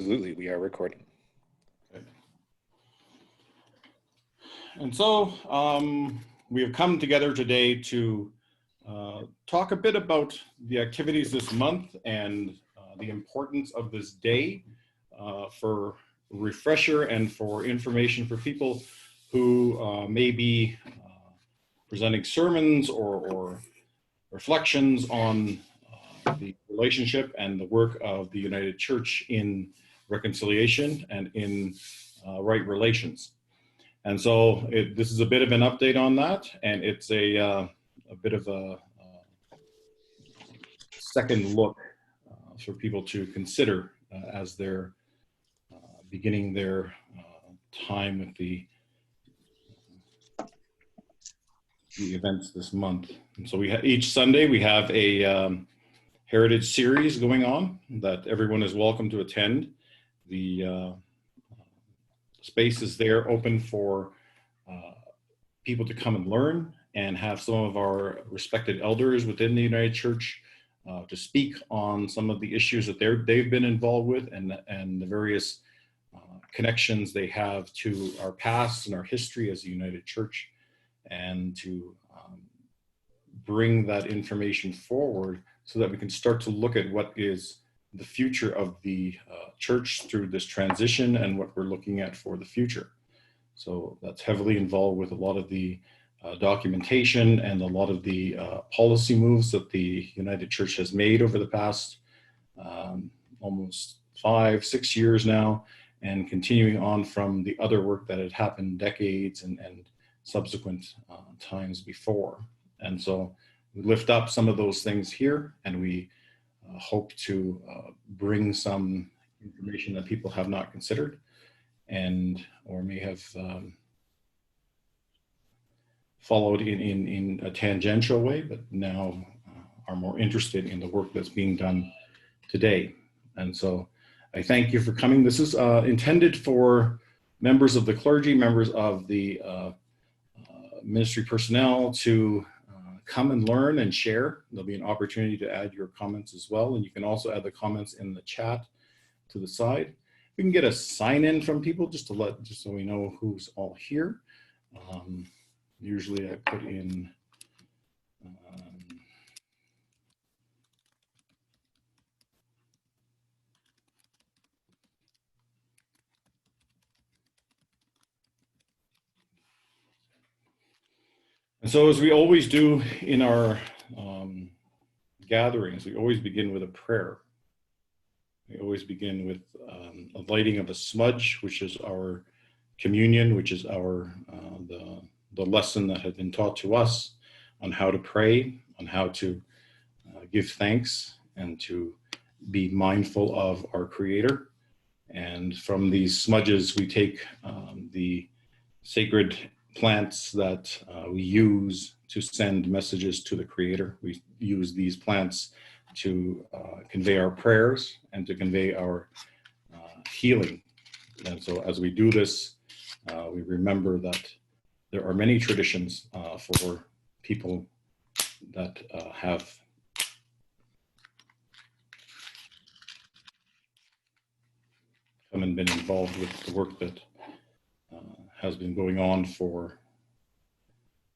Absolutely, we are recording. Okay. And so we have come together today to talk a bit about the activities this month and the importance of this day for refresher and for information for people who may be presenting sermons or reflections on the relationship and the work of the United Church in reconciliation and in right relations. And so this is a bit of an update on that, and it's a bit of a second look for people to consider as they're beginning their time with the events this month. And so each Sunday we have a heritage series going on that everyone is welcome to attend. The space is there open for people to come and learn and have some of our respected elders within the United Church to speak on some of the issues that they've been involved with and the various connections they have to our past and our history as a United Church, and to bring that information forward so that we can start to look at what is the future of the church through this transition and what we're looking at for the future. So that's heavily involved with a lot of the documentation and a lot of the policy moves that the United Church has made over the past almost 5-6 years now, and continuing on from the other work that had happened decades and subsequent times before. And so we lift up some of those things here, and we hope to bring some information that people have not considered and or may have followed in a tangential way, but now are more interested in the work that's being done today. And so I thank you for coming. This is intended for members of the clergy, members of the ministry personnel to come and learn and share. There'll be an opportunity to add your comments as well. And you can also add the comments in the chat to the side. We can get a sign in from people just so we know who's all here. Usually I put in and so, as we always do in our gatherings, we always begin with a prayer. We always begin with a lighting of a smudge, which is our communion, which is our the lesson that had been taught to us on how to pray, on how to give thanks, and to be mindful of our Creator. And from these smudges, we take the sacred plants that we use to send messages to the Creator. We use these plants to convey our prayers and to convey our healing. And so as we do this, we remember that there are many traditions for people that have come and been involved with the work that has been going on for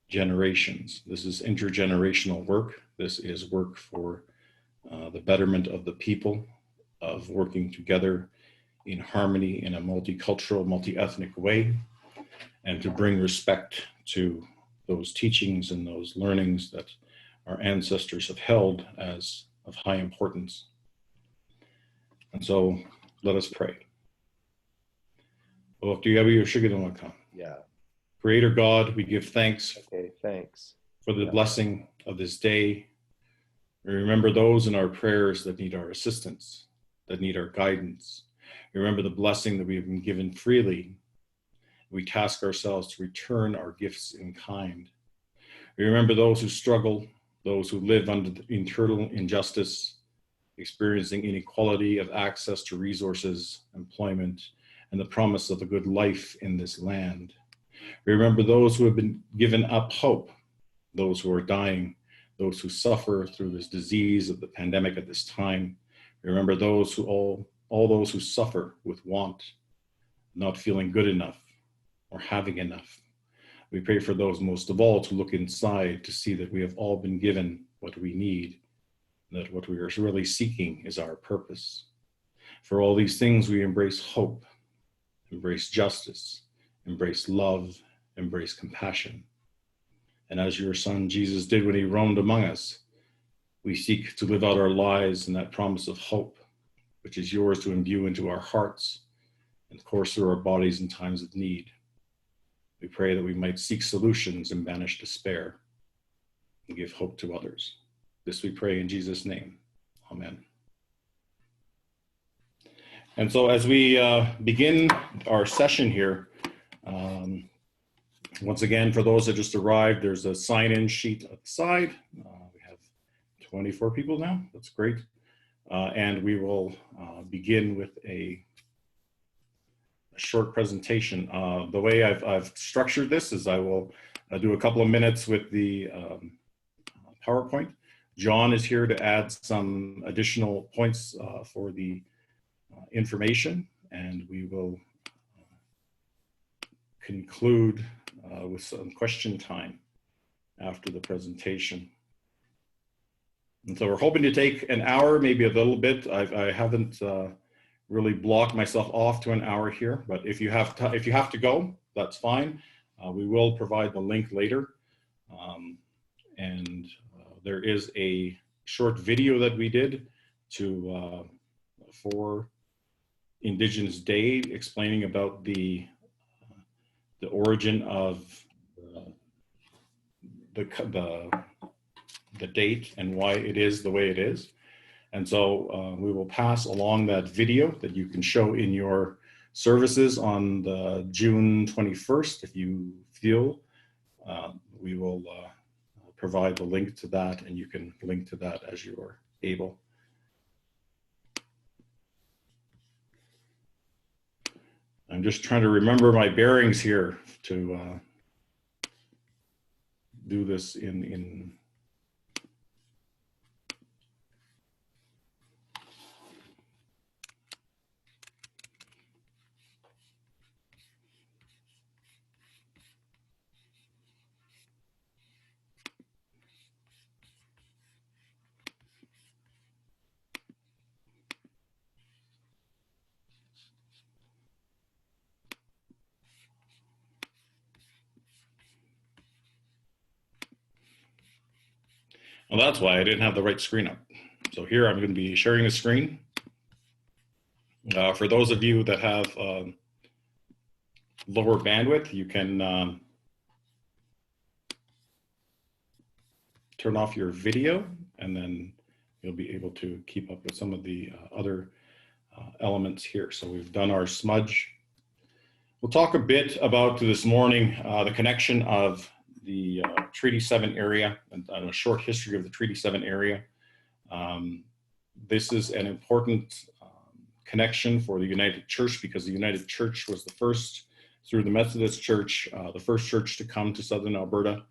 generations. This is intergenerational work. This is work for the betterment of the people, of working together in harmony in a multicultural, multi-ethnic way, and to bring respect to those teachings and those learnings that our ancestors have held as of high importance. And so let us pray. Yeah. Creator God, we give thanks. Okay, thanks. For the blessing of this day. We remember those in our prayers that need our assistance, that need our guidance. We remember the blessing that we have been given freely. We task ourselves to return our gifts in kind. We remember those who struggle, those who live under internal injustice, experiencing inequality of access to resources, employment, and the promise of a good life in this land. We remember those who have been given up hope, those who are dying, those who suffer through this disease of the pandemic at this time. We remember those who all all those who suffer with want, not feeling good enough or having enough. We pray for those most of all to look inside to see that we have all been given what we need, that what we are really seeking is our purpose. For all these things, we embrace hope, embrace justice, embrace love, embrace compassion. And as your Son Jesus did when he roamed among us, we seek to live out our lives in that promise of hope, which is yours to imbue into our hearts and course through our bodies in times of need. We pray that we might seek solutions and banish despair and give hope to others. This we pray in Jesus' name. Amen. And so as we begin our session here, once again, for those that just arrived, there's a sign-in sheet at the side. We have 24 people now. That's great. And we will begin with a short presentation. The way I've structured this is I will do a couple of minutes with the PowerPoint. John is here to add some additional points for the information, and we will conclude with some question time after the presentation. And so we're hoping to take an hour, maybe a little bit. I haven't really blocked myself off to an hour here, but if you have to go, that's fine. We will provide the link later. And there is a short video that we did for Indigenous Day, explaining about the origin of the date and why it is the way it is. And so we will pass along that video that you can show in your services on the June 21st. If you feel, we will provide the link to that, and you can link to that as you are able. I'm just trying to remember my bearings here to do this in well, that's why I didn't have the right screen up. So here I'm going to be sharing the screen. For those of you that have lower bandwidth, you can turn off your video, and then you'll be able to keep up with some of the other elements here. So we've done our smudge. We'll talk a bit about this morning the connection of the Treaty 7 area and a short history of the Treaty 7 area. This is an important connection for the United Church, because the United Church was the first, through the Methodist Church, the first church to come to Southern Alberta,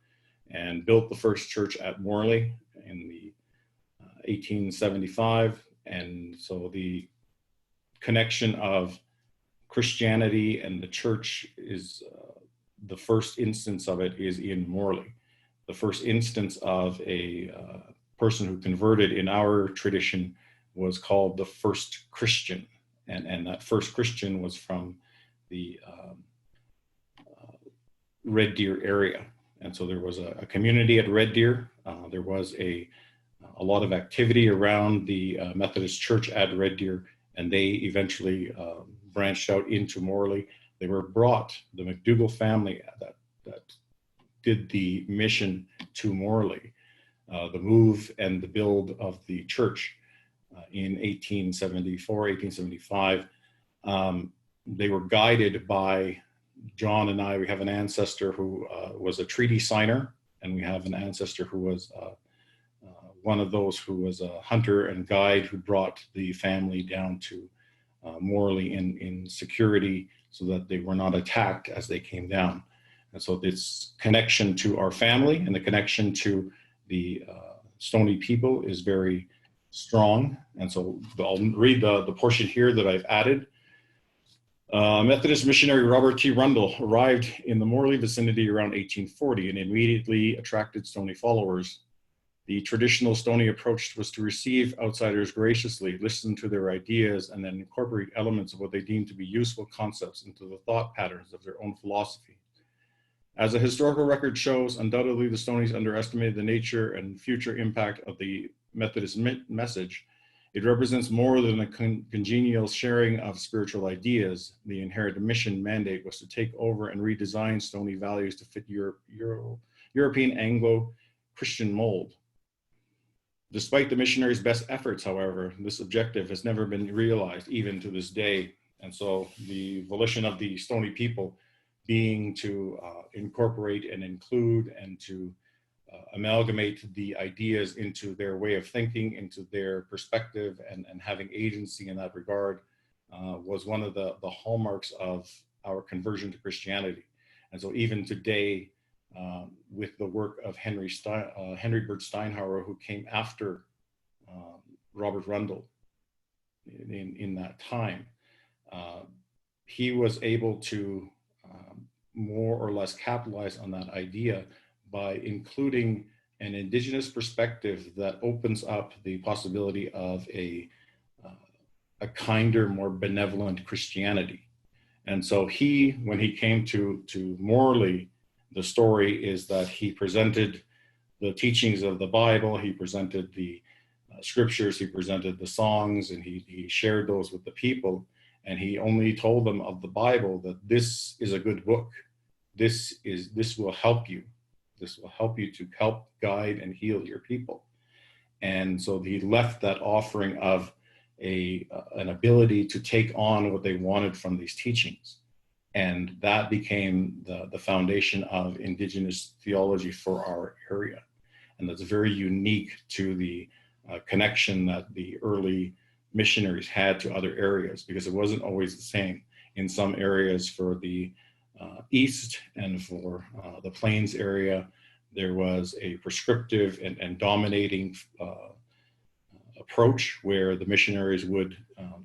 and built the first church at Morley in the 1875. And so the connection of Christianity and the church is the first instance of it is in Morley. The first instance of a person who converted in our tradition was called the first Christian. And that first Christian was from the Red Deer area. And so there was a community at Red Deer. There was a lot of activity around the Methodist Church at Red Deer, and they eventually branched out into Morley. They were brought, the McDougall family that did the mission to Morley, the move and the build of the church in 1874, 1875. They were guided by John and I. We have an ancestor who was a treaty signer, and we have an ancestor who was one of those who was a hunter and guide who brought the family down to Morley in security so that they were not attacked as they came down. And so this connection to our family and the connection to the Stoney people is very strong. And so I'll read the portion here that I've added. Methodist missionary Robert T. Rundle arrived in the Morley vicinity around 1840 and immediately attracted Stoney followers. The traditional Stoney approach was to receive outsiders graciously, listen to their ideas, and then incorporate elements of what they deemed to be useful concepts into the thought patterns of their own philosophy. As the historical record shows, undoubtedly the Stoneys underestimated the nature and future impact of the Methodist message. It represents more than a congenial sharing of spiritual ideas. The inherent mission mandate was to take over and redesign Stoney values to fit European Anglo-Christian mold. Despite the missionaries' best efforts, however, this objective has never been realized, even to this day. And so the volition of the Stoney people being to incorporate and include and to amalgamate the ideas into their way of thinking, into their perspective, and having agency in that regard was one of the hallmarks of our conversion to Christianity. And so even today, with the work of Henry Byrd Steinhauer, who came after Robert Rundle in that time, he was able to more or less capitalize on that idea by including an Indigenous perspective that opens up the possibility of a kinder, more benevolent Christianity. And so when he came to Morley, the story is that he presented the teachings of the Bible, he presented the scriptures, he presented the songs, and he shared those with the people. And he only told them of the Bible that this is a good book. This will help you. This will help you to help guide and heal your people. And so he left that offering of an ability to take on what they wanted from these teachings. And that became the foundation of Indigenous theology for our area. And that's very unique to the connection that the early missionaries had to other areas, because it wasn't always the same. In some areas for the east and for the plains area, there was a prescriptive and dominating approach where the missionaries would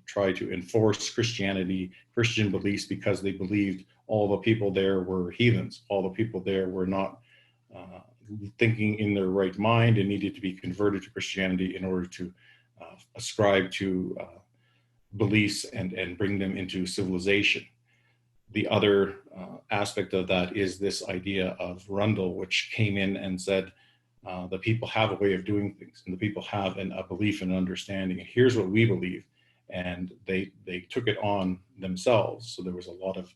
try to enforce Christian beliefs, because they believed all the people there were heathens. All the people there were not thinking in their right mind and needed to be converted to Christianity in order to ascribe to beliefs and bring them into civilization. The other aspect of that is this idea of Rundle, which came in and said, the people have a way of doing things, and the people have a belief and understanding, and here's what we believe. And they took it on themselves. So there was a lot of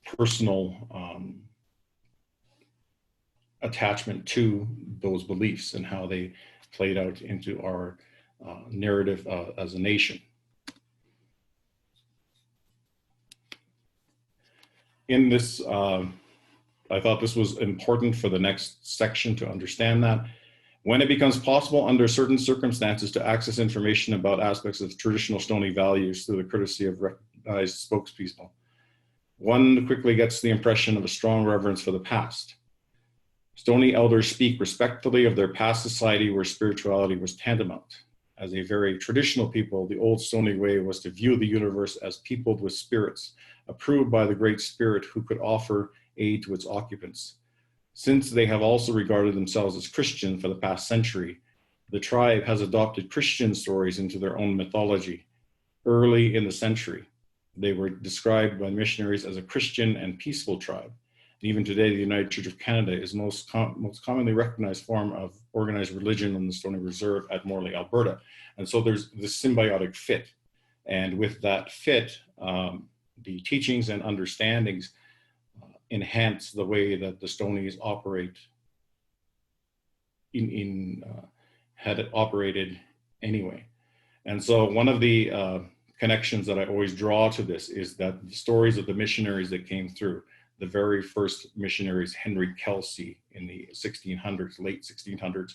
personal attachment to those beliefs and how they played out into our narrative as a nation. In this, I thought this was important for the next section to understand that. When it becomes possible under certain circumstances to access information about aspects of traditional Stoney values through the courtesy of recognized spokespeople, one quickly gets the impression of a strong reverence for the past. Stoney elders speak respectfully of their past society where spirituality was tantamount. As a very traditional people, the old Stoney way was to view the universe as peopled with spirits, approved by the Great Spirit who could offer aid to its occupants. Since they have also regarded themselves as Christian for the past century, the tribe has adopted Christian stories into their own mythology. Early in the century, they were described by missionaries as a Christian and peaceful tribe. And even today, the United Church of Canada is most commonly recognized form of organized religion on the Stoney Reserve at Morley, Alberta. And so there's this symbiotic fit. And with that fit, the teachings and understandings enhance the way that the Stoneys operate had it operated anyway. And so one of the connections that I always draw to this is that the stories of the missionaries that came through, the very first missionaries, Henry Kelsey in the 1600s, late 1600s,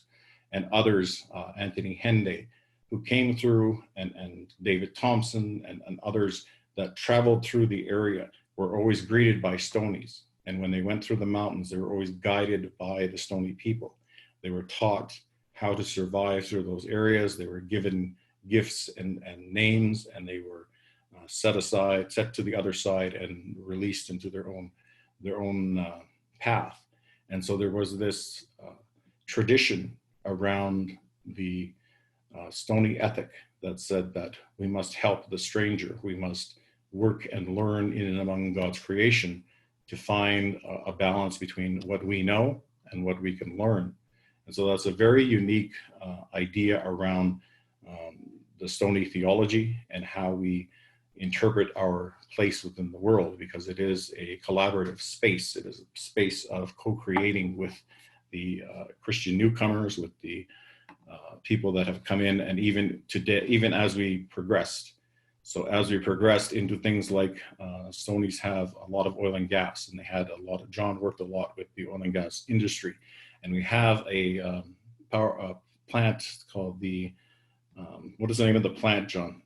and others, Anthony Henday, who came through, and David Thompson and others that traveled through the area, were always greeted by Stoneys. And when they went through the mountains, they were always guided by the Stoney people. They were taught how to survive through those areas. They were given gifts and names, and they were set to the other side and released into their own path. And so there was this tradition around the Stony ethic that said that we must help the stranger. We must work and learn in and among God's creation to find a balance between what we know and what we can learn. And so that's a very unique idea around the Stony theology and how we interpret our place within the world, because it is a collaborative space. It is a space of co-creating with the Christian newcomers, with the people that have come in, and even today, even as we progressed. So as we progressed into things like Stonies have a lot of oil and gas, and they had John worked a lot with the oil and gas industry. And we have a power plant called the, what is the name of the plant, John,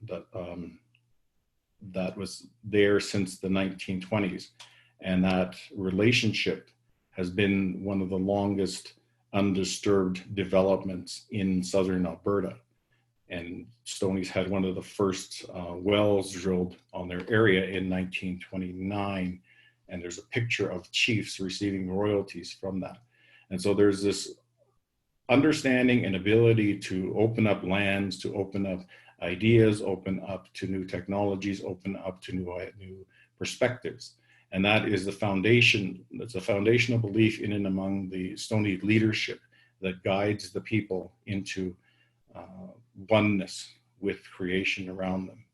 that was there since the 1920s. And that relationship has been one of the longest undisturbed developments in southern Alberta. And Stonies had one of the first wells drilled on their area in 1929. And there's a picture of chiefs receiving royalties from that. And so there's this understanding and ability to open up lands, to open up ideas, open up to new technologies, open up to new perspectives. And that is the foundation, that's a foundational belief in and among the Stony leadership that guides the people into oneness with creation around them.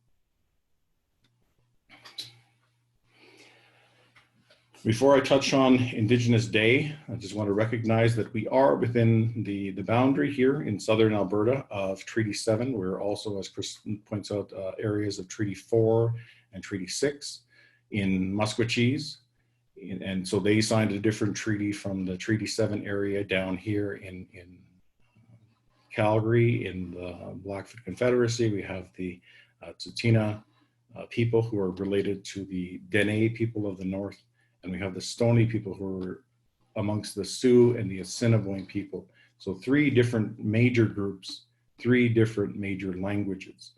Before I touch on Indigenous Day, I just want to recognize that we are within the boundary here in southern Alberta of Treaty 7. We're also, as Chris points out, areas of Treaty 4 and Treaty 6 in Musquechees. And so they signed a different treaty from the Treaty 7 area down here in Calgary, in the Blackfoot Confederacy. We have the Tsuut'ina people who are related to the Dene people of the north. And we have the Stony people who are amongst the Sioux and the Assiniboine people. So 3 different major groups, 3 different major languages.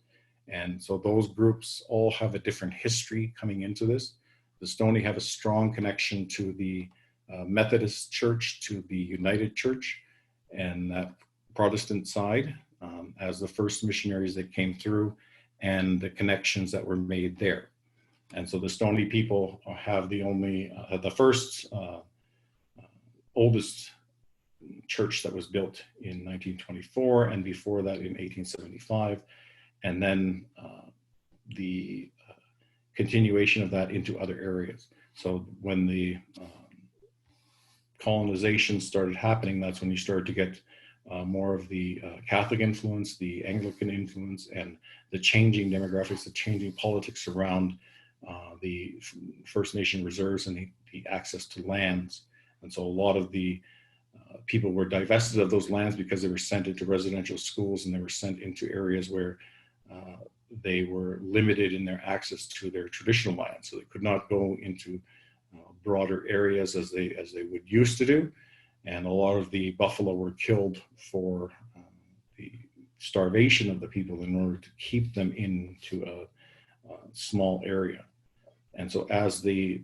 And so those groups all have a different history coming into this. The Stony have a strong connection to the Methodist Church, to the United Church, and that Protestant side as the first missionaries that came through, and the connections that were made there. And so the Stony people have the first oldest church that was built in 1924, and before that in 1875. And then the continuation of that into other areas. So when the colonization started happening, that's when you started to get more of the Catholic influence, the Anglican influence, and the changing demographics, the changing politics around the First Nation reserves and the access to lands. And so a lot of the people were divested of those lands because they were sent into residential schools, and they were sent into areas where they were limited in their access to their traditional land. So they could not go into broader areas as they would used to do. And a lot of the buffalo were killed for the starvation of the people in order to keep them into a small area. And so as the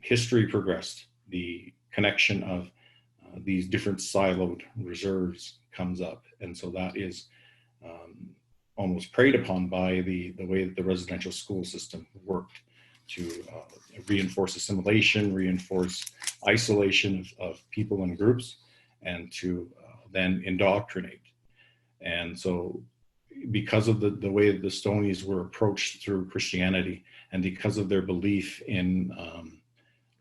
history progressed, the connection of these different siloed reserves comes up. And so that is almost preyed upon by the way that the residential school system worked to reinforce assimilation, reinforce isolation of people and groups, and to then indoctrinate. And so because of the way that the Stonies were approached through Christianity, and because of their belief in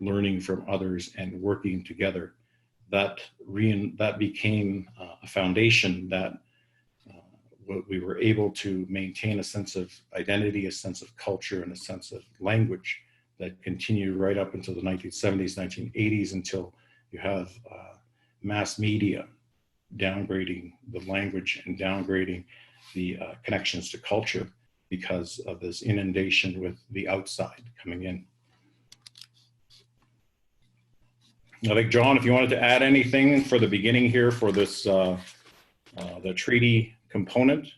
learning from others and working together, that became a foundation that we were able to maintain a sense of identity, a sense of culture, and a sense of language that continued right up until the 1970s, 1980s, until you have mass media downgrading the language and downgrading the connections to culture because of this inundation with the outside coming in. I think, John, if you wanted to add anything for the beginning here for this the treaty component.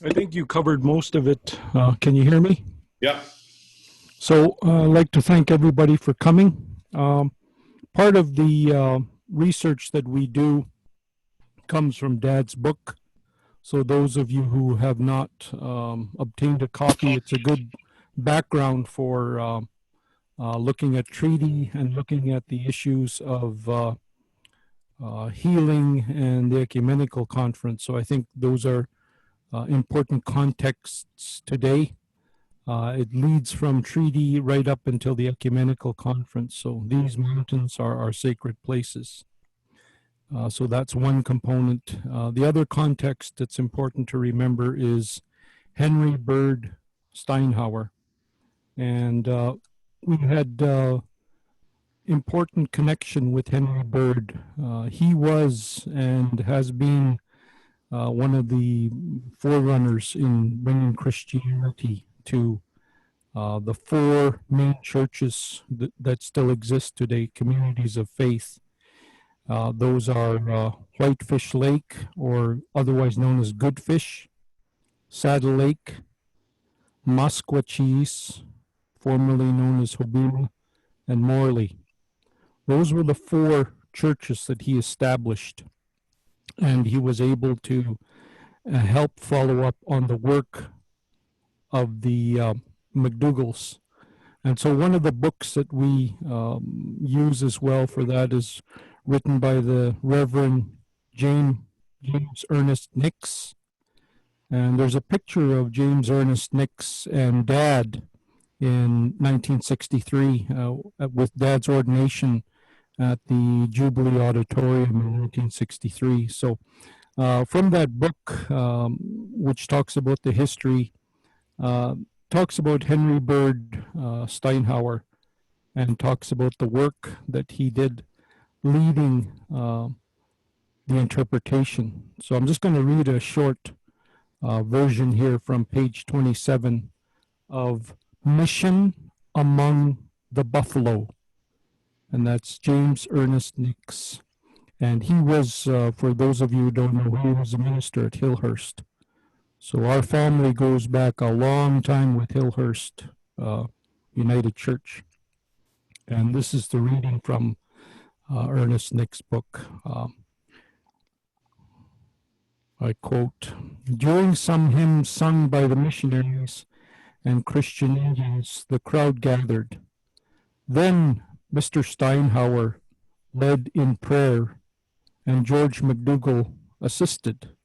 I think you covered most of it. Can you hear me? Yeah. So I'd like to thank everybody for coming. Part of the research that we do comes from Dad's book. So those of you who have not obtained a copy, it's a good background for looking at treaty and looking at the issues of healing and the Ecumenical Conference. So I think those are important contexts today. It leads from treaty right up until the Ecumenical Conference. So these mountains are our sacred places. So that's one component. The other context that's important to remember is Henry Byrd Steinhauer. And we had important connection with Henry Byrd. He was and has been one of the forerunners in bringing Christianity to the four main churches that still exist today, communities of faith. Those are Whitefish Lake, or otherwise known as Goodfish, Saddle Lake, Musquecheese, formerly known as Hobula, and Morley. Those were the four churches that he established, and he was able to help follow up on the work of the McDougals. And so one of the books that we use as well for that is written by the Reverend James Ernest Nix. And there's a picture of James Ernest Nix and Dad in 1963 with Dad's ordination at the Jubilee Auditorium in 1963. So from that book, which talks about the history, talks about Henry Byrd Steinhauer, and talks about the work that he did leading the interpretation. So I'm just going to read a short version here from page 27 of Mission Among the Buffalo. And that's James Ernest Nix. And he was, for those of you who don't know, he was a minister at Hillhurst. So our family goes back a long time with Hillhurst United Church. And this is the reading from Ernest Nick's book. I quote, "During some hymns sung by the missionaries and Christian Indians, the crowd gathered. Then Mr. Steinhauer led in prayer, and George McDougall assisted.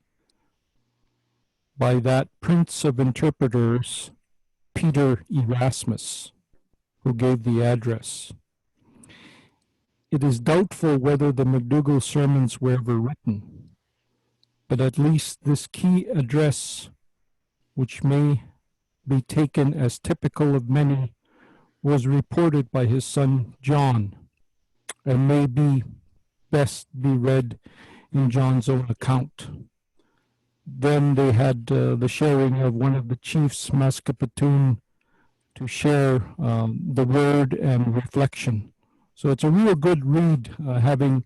By that Prince of Interpreters, Peter Erasmus, who gave the address. It is doubtful whether the McDougall sermons were ever written, but at least this key address, which may be taken as typical of many, was reported by his son John, and may be best be read in John's own account. Then they had the sharing of one of the chiefs, Maskapatoon, to share the word and reflection. So it's a real good read, having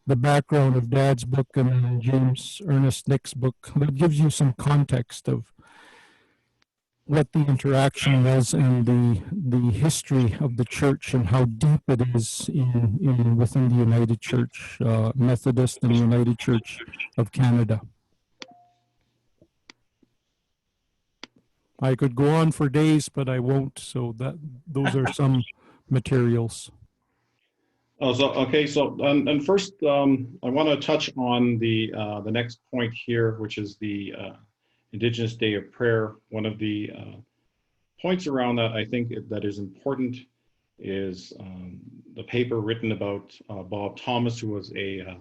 the background of Dad's book and then James Ernest Nick's book. That gives you some context of what the interaction was and the history of the church and how deep it is within the United Church, Methodist and United Church of Canada. I could go on for days, but I won't. So those are some materials. Oh, so okay. So and first, I want to touch on the next point here, which is the Indigenous Day of Prayer. One of the points around that I think that is important is the paper written about Bob Thomas, who was a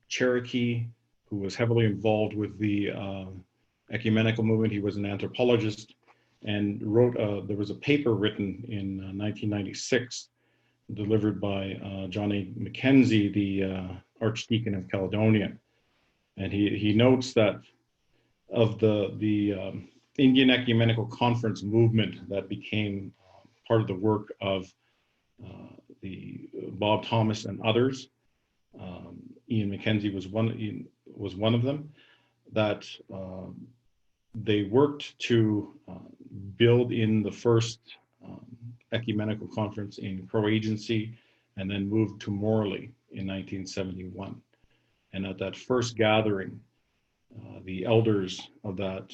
Cherokee who was heavily involved with the ecumenical movement. He was an anthropologist and wrote, there was a paper written in 1996 delivered by John A. Mackenzie, the Archdeacon of Caledonia. And he notes that of the Indian Ecumenical Conference movement that became part of the work of Bob Thomas and others. Ian McKenzie was one of them, that they worked to build in the first ecumenical conference in Crow-Agency, and then moved to Morley in 1971. And at that first gathering, the elders of that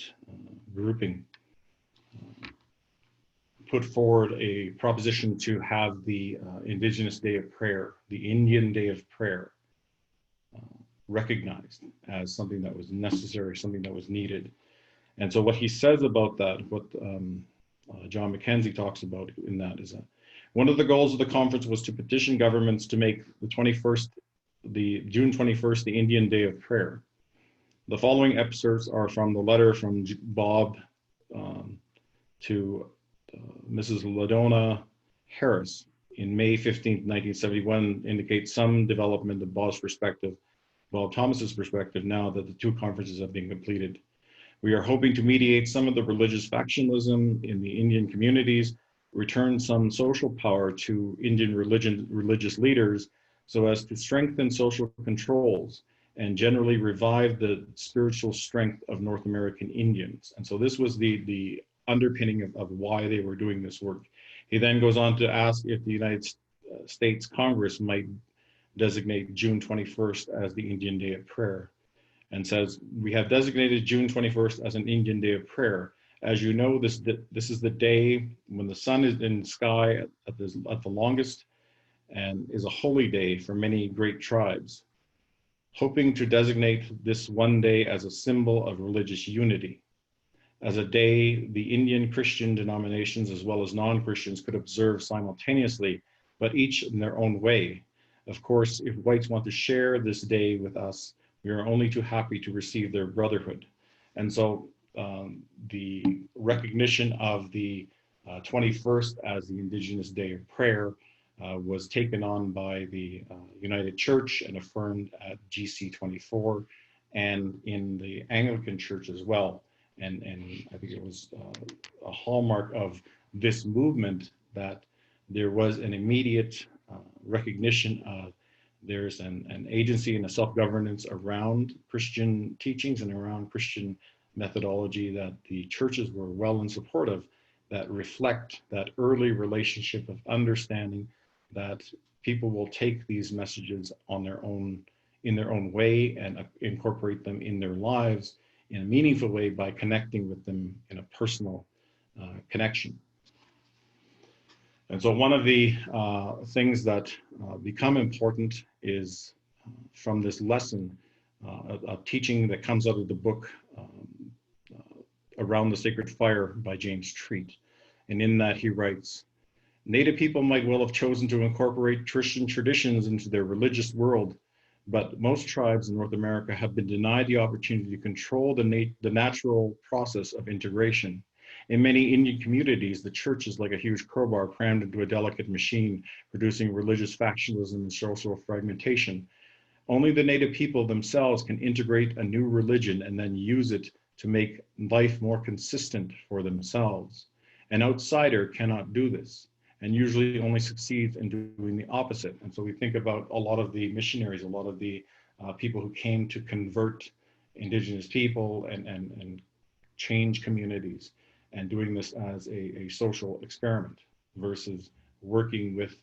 grouping put forward a proposition to have the Indigenous Day of Prayer, the Indian Day of Prayer, recognized as something that was necessary, something that was needed. And so what he says about that, what John McKenzie talks about in that, is that one of the goals of the conference was to petition governments to make the June 21st, the Indian Day of Prayer. The following excerpts are from the letter from Bob to Mrs. Ladona Harris in May 15, 1971, indicate some development of Bob Thomas's perspective now that the two conferences have been completed. We are hoping to mediate some of the religious factionalism in the Indian communities, return some social power to Indian religious leaders so as to strengthen social controls and generally revive the spiritual strength of North American Indians. And so this was the underpinning of why they were doing this work. He then goes on to ask if the United States Congress might designate June 21st as the Indian Day of Prayer, and says, we have designated June 21st as an Indian Day of Prayer. As you know, this is the day when the sun is in the sky at the longest, and is a holy day for many great tribes, hoping to designate this one day as a symbol of religious unity, as a day the Indian Christian denominations as well as non-Christians could observe simultaneously, but each in their own way. Of course, if whites want to share this day with us, we are only too happy to receive their brotherhood. And so the recognition of the 21st as the Indigenous Day of Prayer was taken on by the United Church and affirmed at GC 24 and in the Anglican Church as well. And I think it was a hallmark of this movement that there was an immediate recognition of there's an agency and a self-governance around Christian teachings and around Christian methodology that the churches were well in support of, that reflect that early relationship of understanding that people will take these messages in their own way and incorporate them in their lives in a meaningful way by connecting with them in a personal connection. And so one of the things that become important is from this lesson, a teaching that comes out of the book Around the Sacred Fire by James Treat. And in that he writes, Native people might well have chosen to incorporate Christian traditions into their religious world, but most tribes in North America have been denied the opportunity to control the natural process of integration. In many Indian communities, the church is like a huge crowbar crammed into a delicate machine, producing religious factionalism and social fragmentation. Only the Native people themselves can integrate a new religion and then use it to make life more consistent for themselves. An outsider cannot do this, and usually only succeeds in doing the opposite. And so we think about a lot of the missionaries, a lot of the people who came to convert Indigenous people and change communities, and doing this as a social experiment versus working with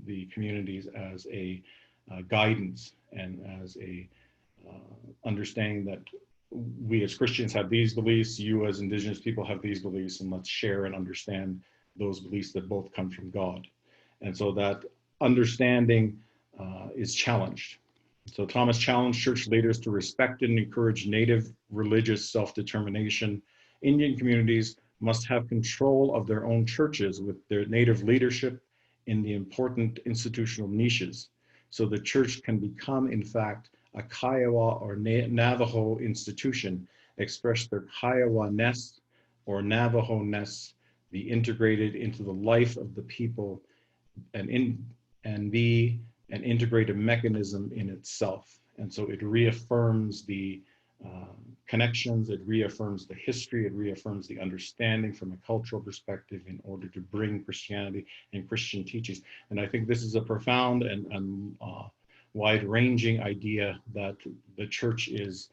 the communities as a guidance and as a understanding that we as Christians have these beliefs, you as Indigenous people have these beliefs, and let's share and understand those beliefs that both come from God. And so that understanding is challenged. So Thomas challenged church leaders to respect and encourage Native religious self-determination. Indian communities must have control of their own churches with their Native leadership in the important institutional niches. So the church can become, in fact, a Kiowa or Navajo institution, express their Kiowa-ness or Navajo-ness, be integrated into the life of the people and be an integrated mechanism in itself. And so it reaffirms the connections, it reaffirms the history, it reaffirms the understanding from a cultural perspective in order to bring Christianity and Christian teachings. And I think this is a profound and wide-ranging idea that the church is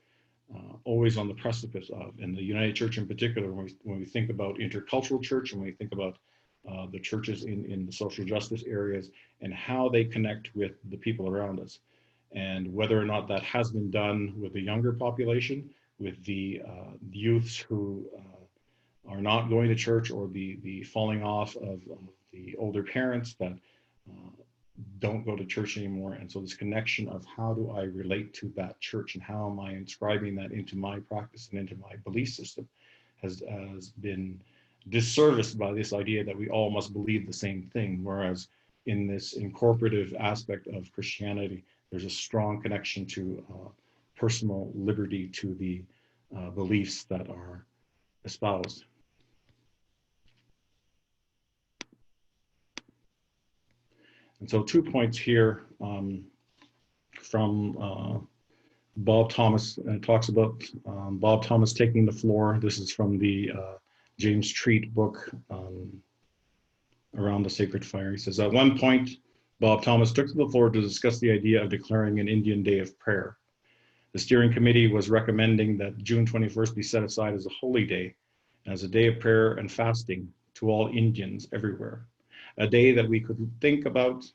always on the precipice of. And the United Church in particular, when we think about intercultural church and when we think about the churches in the social justice areas and how they connect with the people around us. And whether or not that has been done with the younger population, with the youths who are not going to church, or the falling off of the older parents that don't go to church anymore. And so this connection of how do I relate to that church and how am I inscribing that into my practice and into my belief system has been disserviced by this idea that we all must believe the same thing. Whereas in this incorporative aspect of Christianity, there's a strong connection to personal liberty, to the beliefs that are espoused. And so 2 points here from Bob Thomas, and it talks about Bob Thomas taking the floor. This is from the James Treat book, Around the Sacred Fire. He says, at one point, Bob Thomas took to the floor to discuss the idea of declaring an Indian Day of Prayer. The steering committee was recommending that June 21st be set aside as a holy day, as a day of prayer and fasting to all Indians everywhere. A day that we could think about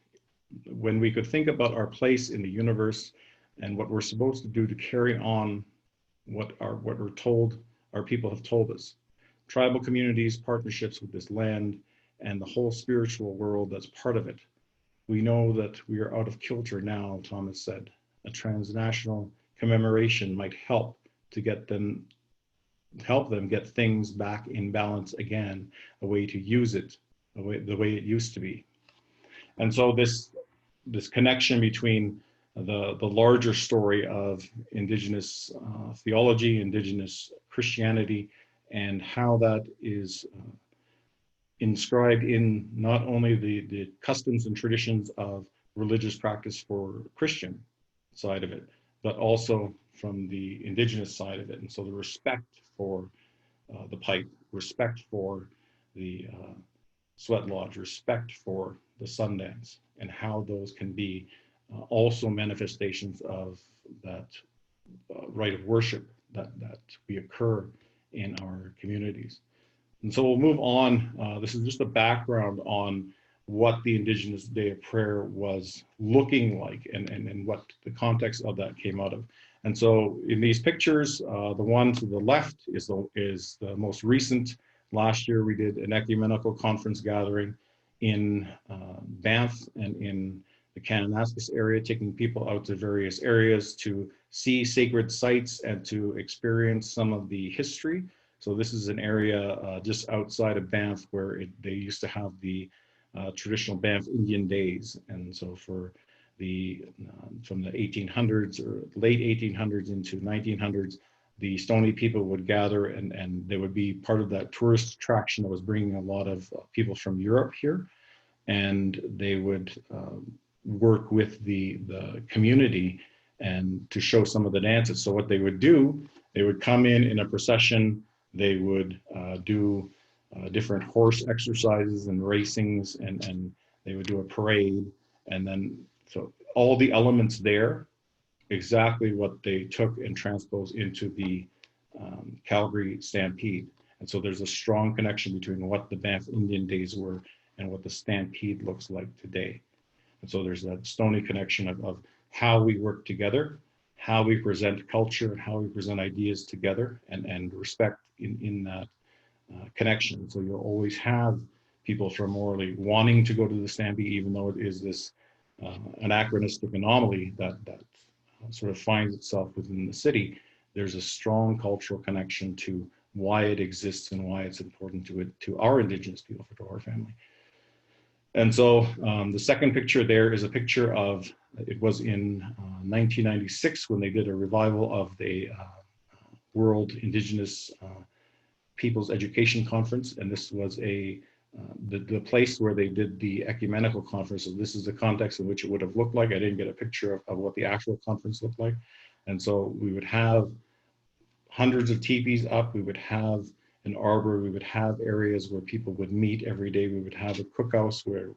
when we could think about our place in the universe and what we're supposed to do to carry on what we're told our people have told us. Tribal communities, partnerships with this land, and the whole spiritual world that's part of it. We know that we are out of kilter now, Thomas said. A transnational commemoration might help to help them get things back in balance again, a way to use it the way it used to be. And so this connection between the larger story of Indigenous theology, Indigenous Christianity, and how that is inscribed in not only the customs and traditions of religious practice for Christian side of it, but also from the Indigenous side of it. And so the respect for the pipe, respect for the sweat lodge, respect for the Sundance, and how those can be also manifestations of that rite of worship that we occur in our communities. And so we'll move on. This is just a background on what the Indigenous Day of Prayer was looking like and what the context of that came out of. And so in these pictures, the one to the left is the most recent. Last year, we did an ecumenical conference gathering in Banff and in the Kananaskis area, taking people out to various areas to see sacred sites and to experience some of the history. So this is an area just outside of Banff where they used to have the traditional Banff Indian Days. And so for from the 1800s or late 1800s into 1900s, the Stoney people would gather and they would be part of that tourist attraction that was bringing a lot of people from Europe here. And they would work with the community and to show some of the dances. So what they would do, they would come in a procession, they would do different horse exercises and racings, and they would do a parade. And then, so all the elements there, exactly what they took and transposed into the Calgary Stampede. And so there's a strong connection between what the Banff Indian Days were and what the Stampede looks like today. And so there's that Stoney connection of how we work together, how we present culture, and how we present ideas together, and respect in that connection. So you'll always have people from Morley wanting to go to the Stampede, even though it is this anachronistic anomaly that sort of finds itself within the city. There's a strong cultural connection to why it exists and why it's important to our Indigenous people, to our family. And so the second picture there is a picture of, it was in 1996 when they did a revival of the World Indigenous Peoples Education Conference. And this was the place where they did the Ecumenical Conference. So this is the context in which it would have looked like. I didn't get a picture of what the actual conference looked like. And so we would have hundreds of teepees up. We would have an arbor. We would have areas where people would meet every day. We would have a cookhouse where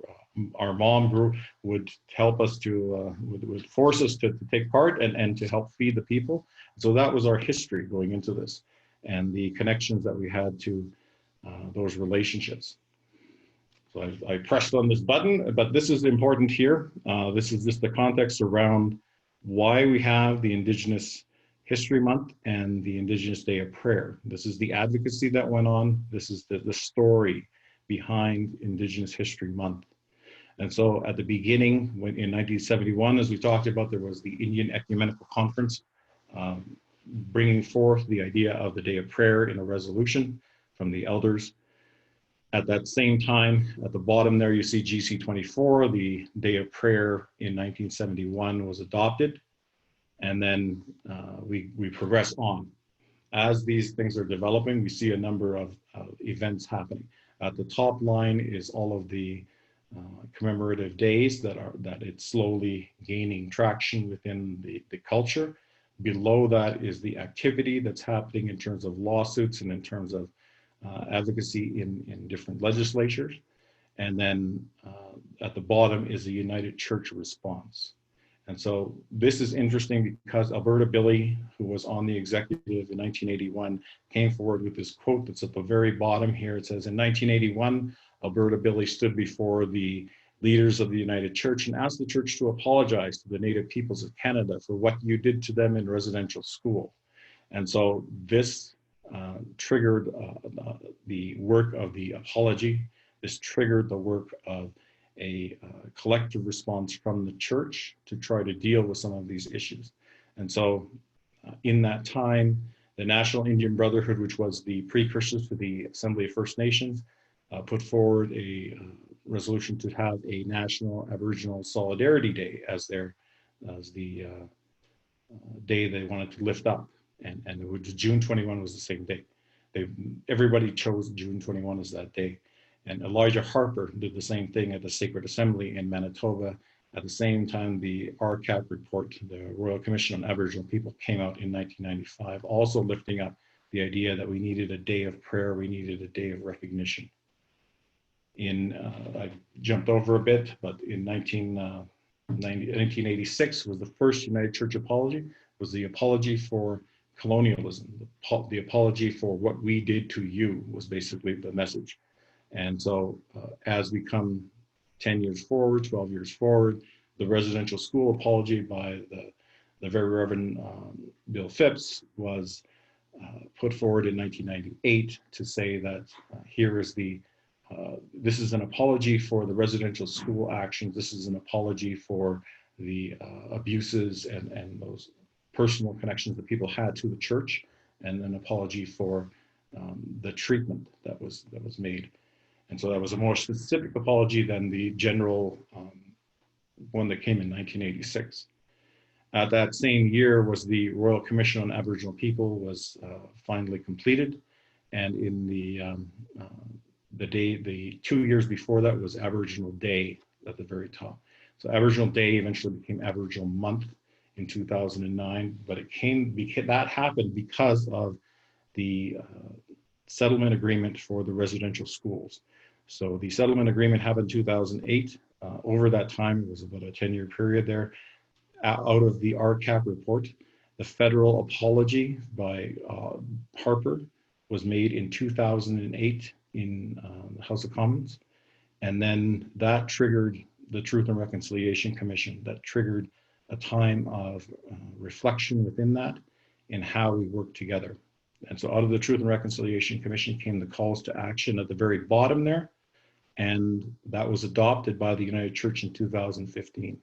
our mom would help us to, would force us to take part and to help feed the people. So that was our history going into this, and the connections that we had to those relationships. So I pressed on this button, but this is important here. This is just the context around why we have the Indigenous History Month and the Indigenous Day of Prayer. This is the advocacy that went on. This is the story behind Indigenous History Month. And so at the beginning, in 1971, as we talked about, there was the Indian Ecumenical Conference bringing forth the idea of the Day of Prayer in a resolution from the elders. At that same time, at the bottom there, you see GC 24, the Day of Prayer in 1971 was adopted. And then we progress on. As these things are developing, we see a number of events happening. At the top line is all of the commemorative days that it's slowly gaining traction within the culture. Below that is the activity that's happening in terms of lawsuits and in terms of advocacy in different legislatures. And then at the bottom is the United Church response. And so this is interesting because Alberta Billy, who was on the executive in 1981, came forward with this quote that's at the very bottom here. It says, in 1981, Alberta Billy stood before the leaders of the United Church and asked the church to apologize to the Native peoples of Canada for what you did to them in residential school. And so this triggered the work of the apology. This triggered the work of a collective response from the church to try to deal with some of these issues. And so in that time, the National Indian Brotherhood, which was the precursors to the Assembly of First Nations, put forward a resolution to have a National Aboriginal Solidarity Day as the day they wanted to lift up. And June 21 was the same day. Everybody chose June 21 as that day. And Elijah Harper did the same thing at the Sacred Assembly in Manitoba. At the same time, the RCAP report, the Royal Commission on Aboriginal People, came out in 1995, also lifting up the idea that we needed a day of prayer, we needed a day of recognition. I jumped over a bit, but in 1986 was the first United Church apology, was the apology for colonialism, the apology for what we did to you was basically the message. And so as we come 10 years forward, 12 years forward, the residential school apology by the very Reverend Bill Phipps was put forward in 1998 to say that here is this is an apology for the residential school actions. This is an apology for the abuses and those personal connections that people had to the church, and an apology for the treatment that was made. And so that was a more specific apology than the general one that came in 1986. At that same year was the Royal Commission on Aboriginal People was finally completed. And in the 2 years before that was Aboriginal Day at the very top. So Aboriginal Day eventually became Aboriginal Month in 2009, but that happened because of the settlement agreement for the residential schools. So the settlement agreement happened in 2008. Over that time, it was about a 10-year period there. Out of the RCAP report, the federal apology by Harper was made in 2008 in the House of Commons. And then that triggered the Truth and Reconciliation Commission, that triggered a time of reflection within that in how we work together. And so out of the Truth and Reconciliation Commission came the calls to action at the very bottom there. And that was adopted by the United Church in 2015.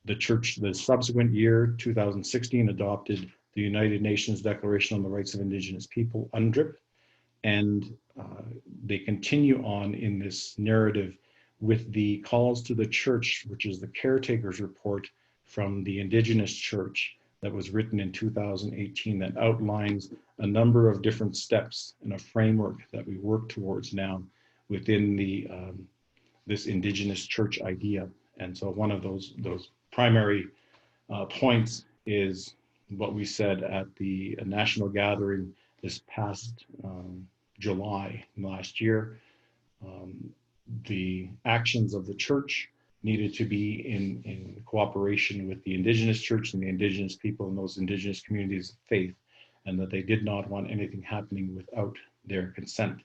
The church, the subsequent year, 2016, adopted the United Nations Declaration on the Rights of Indigenous People, UNDRIP. And they continue on in this narrative with the calls to the church, which is the Caretaker's Report from the Indigenous Church that was written in 2018 that outlines a number of different steps in a framework that we work towards now within this Indigenous Church idea. And so one of those primary points is what we said at the national gathering this past July last year. The actions of the church needed to be in cooperation with the Indigenous church and the Indigenous people and those Indigenous communities of faith, and that they did not want anything happening without their consent.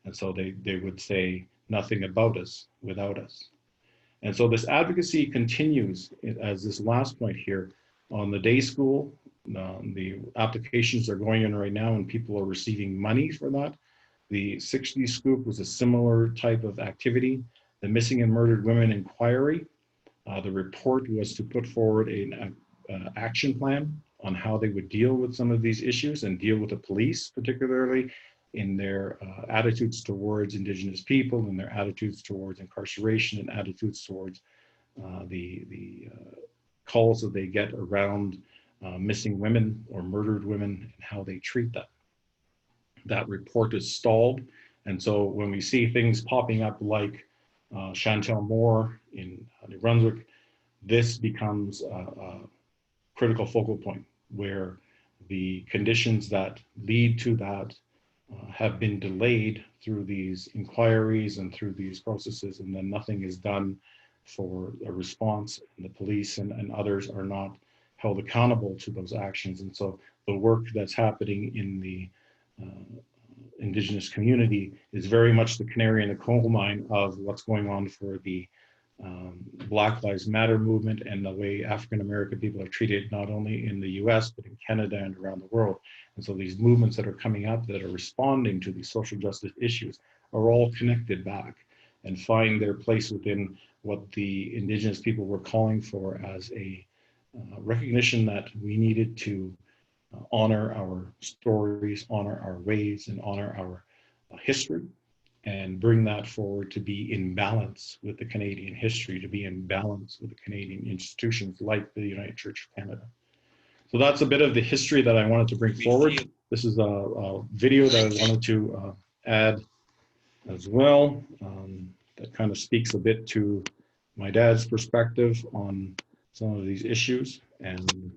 And so they would say nothing about us without us. And so this advocacy continues as this last point here on the day school. The applications are going in right now and people are receiving money for that. The 60 Scoop was a similar type of activity. The Missing and Murdered Women Inquiry, the report was to put forward an action plan on how they would deal with some of these issues and deal with the police, particularly in their attitudes towards Indigenous people and their attitudes towards incarceration and attitudes towards the calls that they get around missing women or murdered women and how they treat that. That report is stalled. And so when we see things popping up like Chantel Moore in New Brunswick, this becomes a critical focal point where the conditions that lead to that have been delayed through these inquiries and through these processes, and then nothing is done for a response, and the police and others are not held accountable to those actions. And so the work that's happening in the Indigenous community is very much the canary in the coal mine of what's going on for the Black Lives Matter movement and the way African American people are treated not only in the US but in Canada and around the world. And so these movements that are coming up that are responding to these social justice issues are all connected back and find their place within what the Indigenous people were calling for as a recognition that we needed to honor our stories, honor our ways, and honor our history, and bring that forward to be in balance with the Canadian history, to be in balance with the Canadian institutions like the United Church of Canada. So that's a bit of the history that I wanted to bring forward. This is a video that I wanted to add as well. That kind of speaks a bit to my dad's perspective on some of these issues. And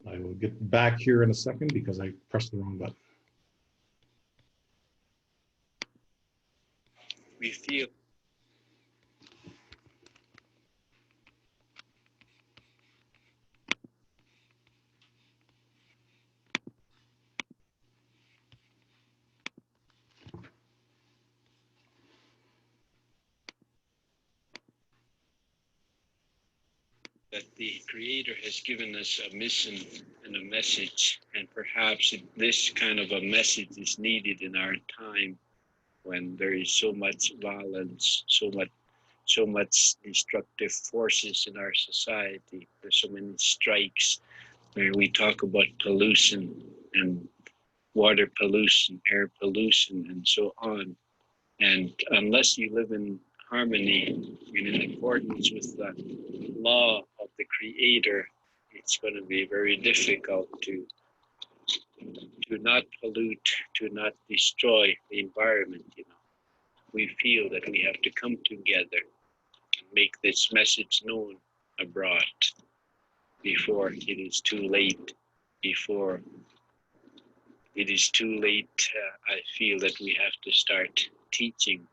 I will get back here in a second because I pressed the wrong button. We feel that the Creator has given us a mission and a message, and perhaps this kind of a message is needed in our time when there is so much violence, so much destructive forces in our society. There's so many strikes where we talk about pollution and water pollution, air pollution, and so on. And unless you live in harmony and in accordance with the law of the Creator, it's going to be very difficult to not pollute, to not destroy the environment. You know, we feel that we have to come together and make this message known abroad before it is too late. Before it is too late, I feel that we have to start teaching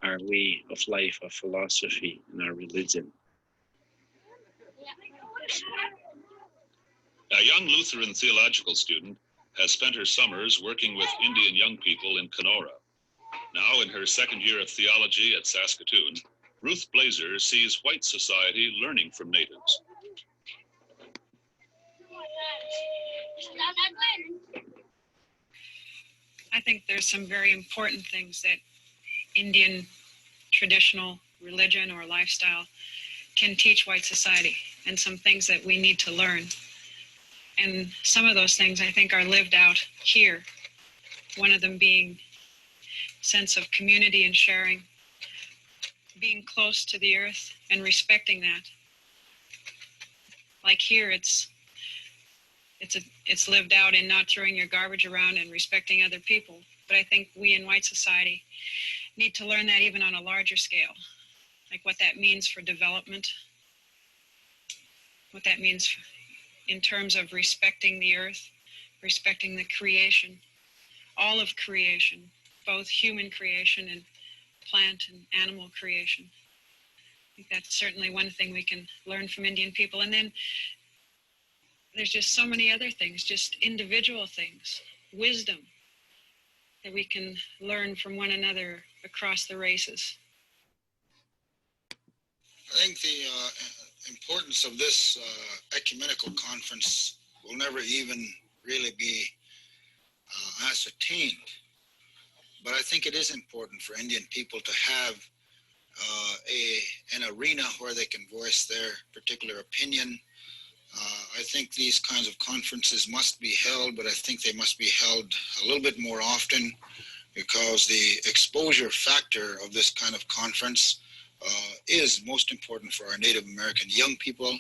our way of life, our philosophy, and our religion. A young Lutheran theological student has spent her summers working with Indian young people in Kenora. Now in her second year of theology at Saskatoon, Ruth Blazer sees white society learning from natives. I think there's some very important things that Indian traditional religion or lifestyle can teach white society, and some things that we need to learn. And some of those things I think are lived out here. One of them being sense of community and sharing, being close to the earth and respecting that. Like here, it's lived out in not throwing your garbage around and respecting other people. But I think we in white society need to learn that even on a larger scale, like what that means for development. what that means in terms of respecting the earth, respecting the creation, all of creation, both human creation and plant and animal creation. I think that's certainly one thing we can learn from Indian people. And then there's just so many other things, just individual things, wisdom that we can learn from one another across the races. I think the importance of this ecumenical conference will never even really be ascertained. But I think it is important for Indian people to have an arena where they can voice their particular opinion. I think these kinds of conferences must be held, but I think they must be held a little bit more often, because the exposure factor of this kind of conference is most important for our Native American young people,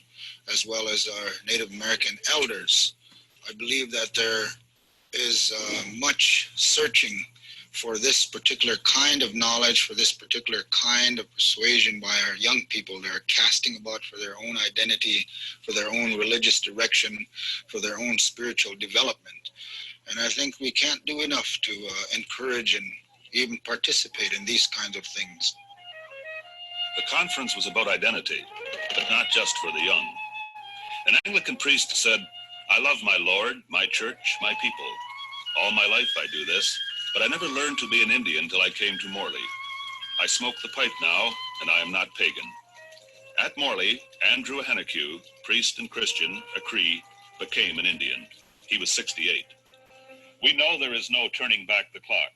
as well as our Native American elders. I believe that there is much searching for this particular kind of knowledge, for this particular kind of persuasion by our young people. They're casting about for their own identity, for their own religious direction, for their own spiritual development. And I think we can't do enough to encourage and even participate in these kinds of things. The conference was about identity, but not just for the young. An Anglican priest said, "I love my Lord, my church, my people. All my life I do this, but I never learned to be an Indian till I came to Morley. I smoke the pipe now, and I am not pagan." At Morley, Andrew Henneque, priest and Christian, a Cree, became an Indian. He was 68. We know there is no turning back the clock.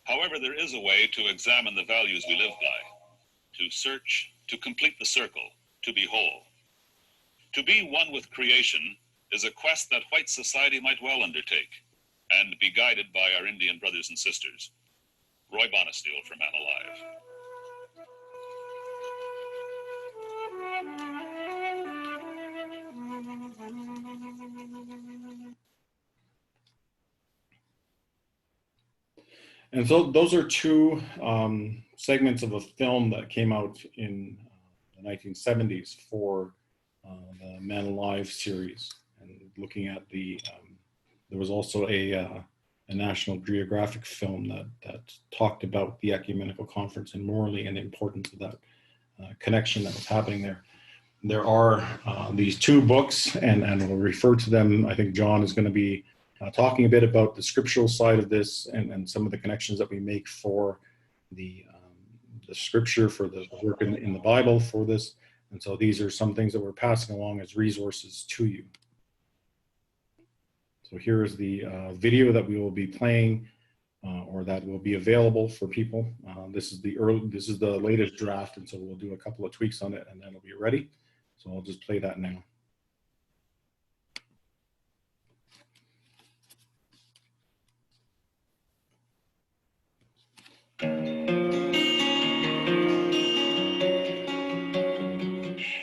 However, there is a way to examine the values we live by, to search, to complete the circle, to be whole. To be one with creation is a quest that white society might well undertake and be guided by our Indian brothers and sisters. Roy Bonesteel for Man Alive. And so those are two segments of a film that came out in the 1970s for the Man Alive series. And looking at there was also a National Geographic film that talked about the Ecumenical Conference in Morley and the importance of that connection that was happening there. There are these two books, and we'll refer to them. I think John is going to be talking a bit about the scriptural side of this and some of the connections that we make for the scripture, for the work in the Bible for this. And so these are some things that we're passing along as resources to you. So here is the video that we will be playing, or that will be available for people. This is the latest draft, and so we'll do a couple of tweaks on it, and then it'll be ready. So I'll just play that now.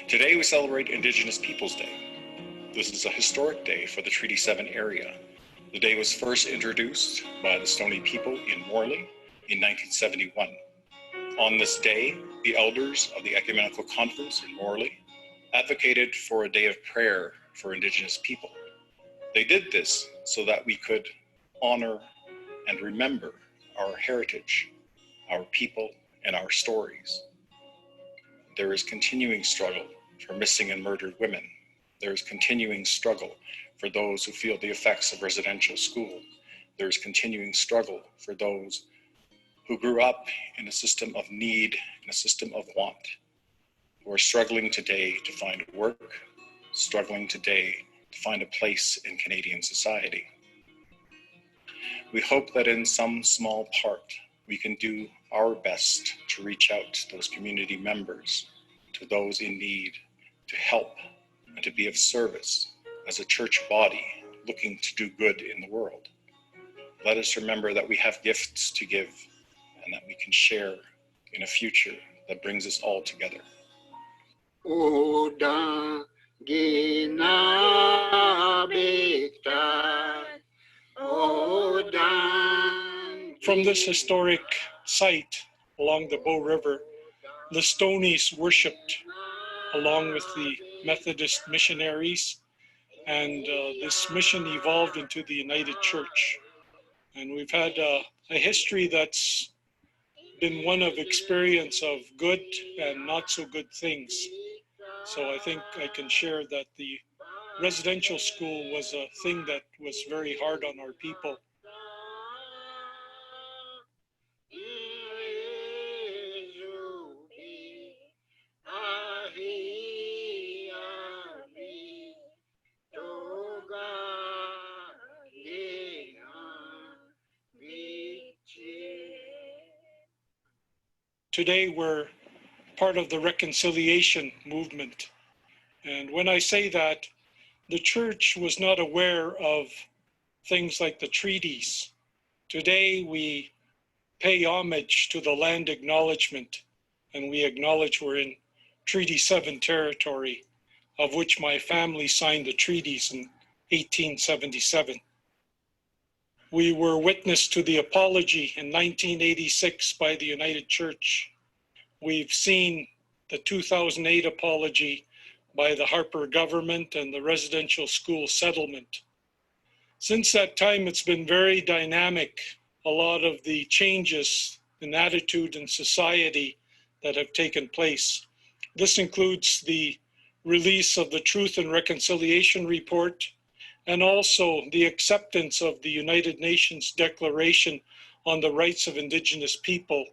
Today we celebrate Indigenous Peoples Day. This is a historic day for the Treaty 7 area. The day was first introduced by the Stoney people in Morley in 1971. On this day, the elders of the Ecumenical Conference in Morley advocated for a day of prayer for Indigenous people. They did this so that we could honor and remember our heritage, our people, and our stories. There is continuing struggle for missing and murdered women. There is continuing struggle for those who feel the effects of residential school. There is continuing struggle for those who grew up in a system of need, in a system of want, who are struggling today to find work, struggling today to find a place in Canadian society. We hope that in some small part, we can do our best to reach out to those community members, to those in need, to help and to be of service as a church body looking to do good in the world. Let us remember that we have gifts to give and that we can share in a future that brings us all together. From this historic site along the Bow River, the Stonies worshipped along with the Methodist missionaries. And this mission evolved into the United Church. And we've had a history that's been one of experience of good and not so good things. So I think I can share that the residential school was a thing that was very hard on our people. Today we're part of the reconciliation movement. And when I say that, the church was not aware of things like the treaties. Today we pay homage to the land acknowledgement, and we acknowledge we're in Treaty 7 territory, of which my family signed the treaties in 1877. We were witness to the apology in 1986 by the United Church. We've seen the 2008 apology by the Harper government and the residential school settlement. Since that time, it's been very dynamic. A lot of the changes in attitude in society that have taken place. This includes the release of the Truth and Reconciliation Report, and also the acceptance of the United Nations Declaration on the Rights of Indigenous People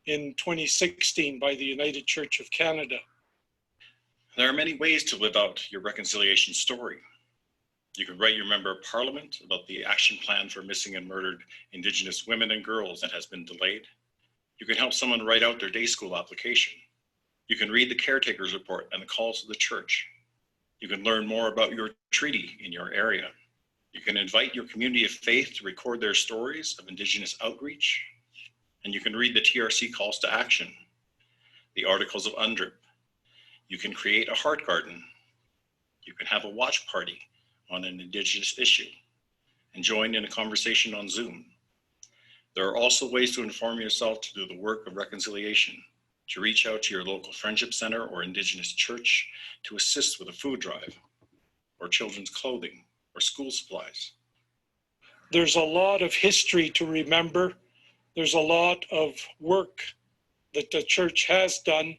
in 2016 by the United Church of Canada. There are many ways to live out your reconciliation story. You can write your member of parliament about the action plan for missing and murdered Indigenous women and girls that has been delayed. You can help someone write out their day school application. You can read the caretaker's report and the calls of the church. You can learn more about your treaty in your area. You can invite your community of faith to record their stories of Indigenous outreach. And you can read the TRC calls to action, the articles of UNDRIP. You can create a heart garden. You can have a watch party on an Indigenous issue and join in a conversation on Zoom. There are also ways to inform yourself to do the work of reconciliation, to reach out to your local friendship center or Indigenous church to assist with a food drive or children's clothing or school supplies. There's a lot of history to remember. There's a lot of work that the church has done,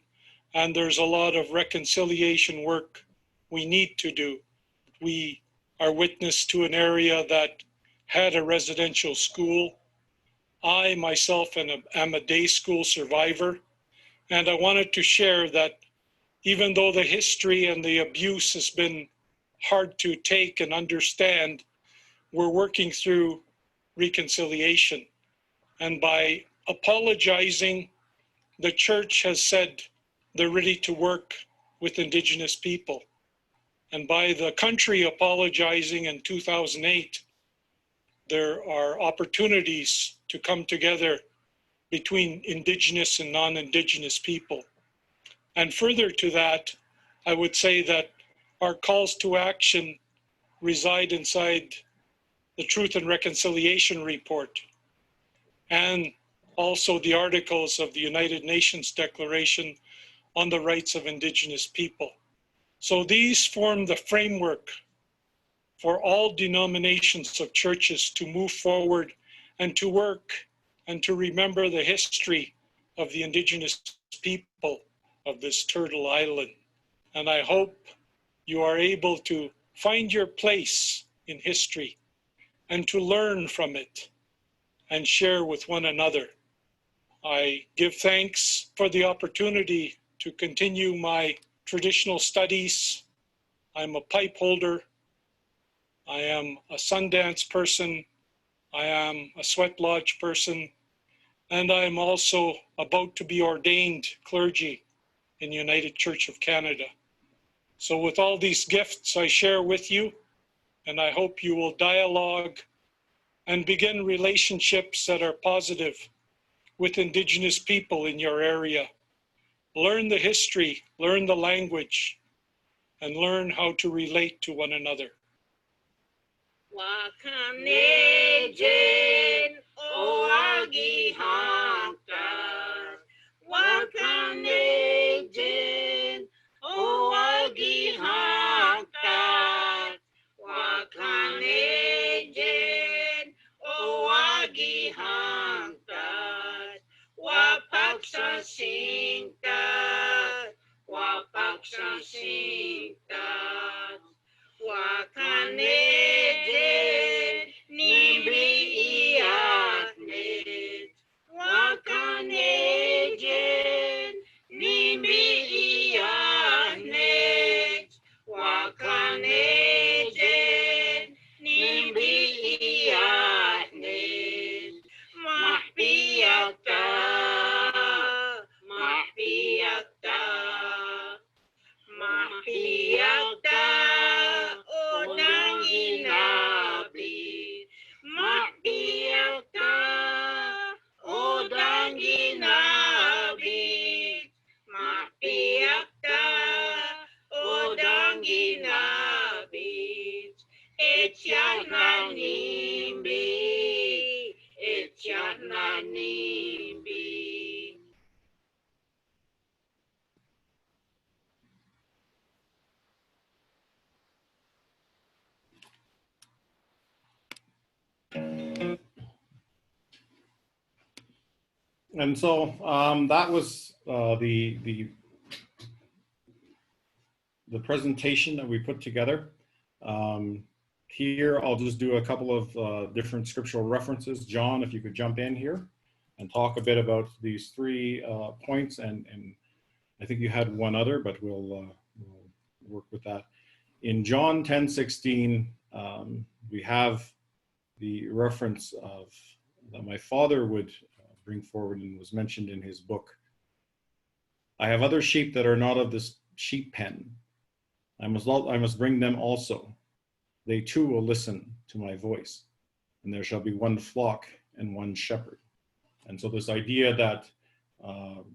and there's a lot of reconciliation work we need to do. We are witness to an area that had a residential school. I myself am a day school survivor, and I wanted to share that even though the history and the abuse has been hard to take and understand, we're working through reconciliation. And by apologizing, the church has said they're ready to work with Indigenous people. And by the country apologizing in 2008, there are opportunities to come together between Indigenous and non-Indigenous people. And further to that, I would say that our calls to action reside inside the Truth and Reconciliation Report, and also the articles of the United Nations Declaration on the Rights of Indigenous People. So these form the framework for all denominations of churches to move forward and to work and to remember the history of the Indigenous people of this Turtle Island. And I hope you are able to find your place in history and to learn from it and share with one another. I give thanks for the opportunity to continue my traditional studies. I'm a pipe holder. I am a Sundance person. I am a Sweat Lodge person. And I am also about to be ordained clergy in the United Church of Canada. So with all these gifts I share with you, and I hope you will dialogue and begin relationships that are positive with Indigenous people in your area. Learn the history, learn the language, and learn how to relate to one another. Wakanejin, o agi And so that was the presentation that we put together. Here, I'll just do a couple of different scriptural references. John, if you could jump in here and talk a bit about these 3 points, and I think you had one other, but we'll work with that. In John 10:16, we have the reference of that my father would bring forward and was mentioned in his book. I have other sheep that are not of this sheep pen. I must bring them also. They too will listen to my voice, and there shall be one flock and one shepherd. And so this idea that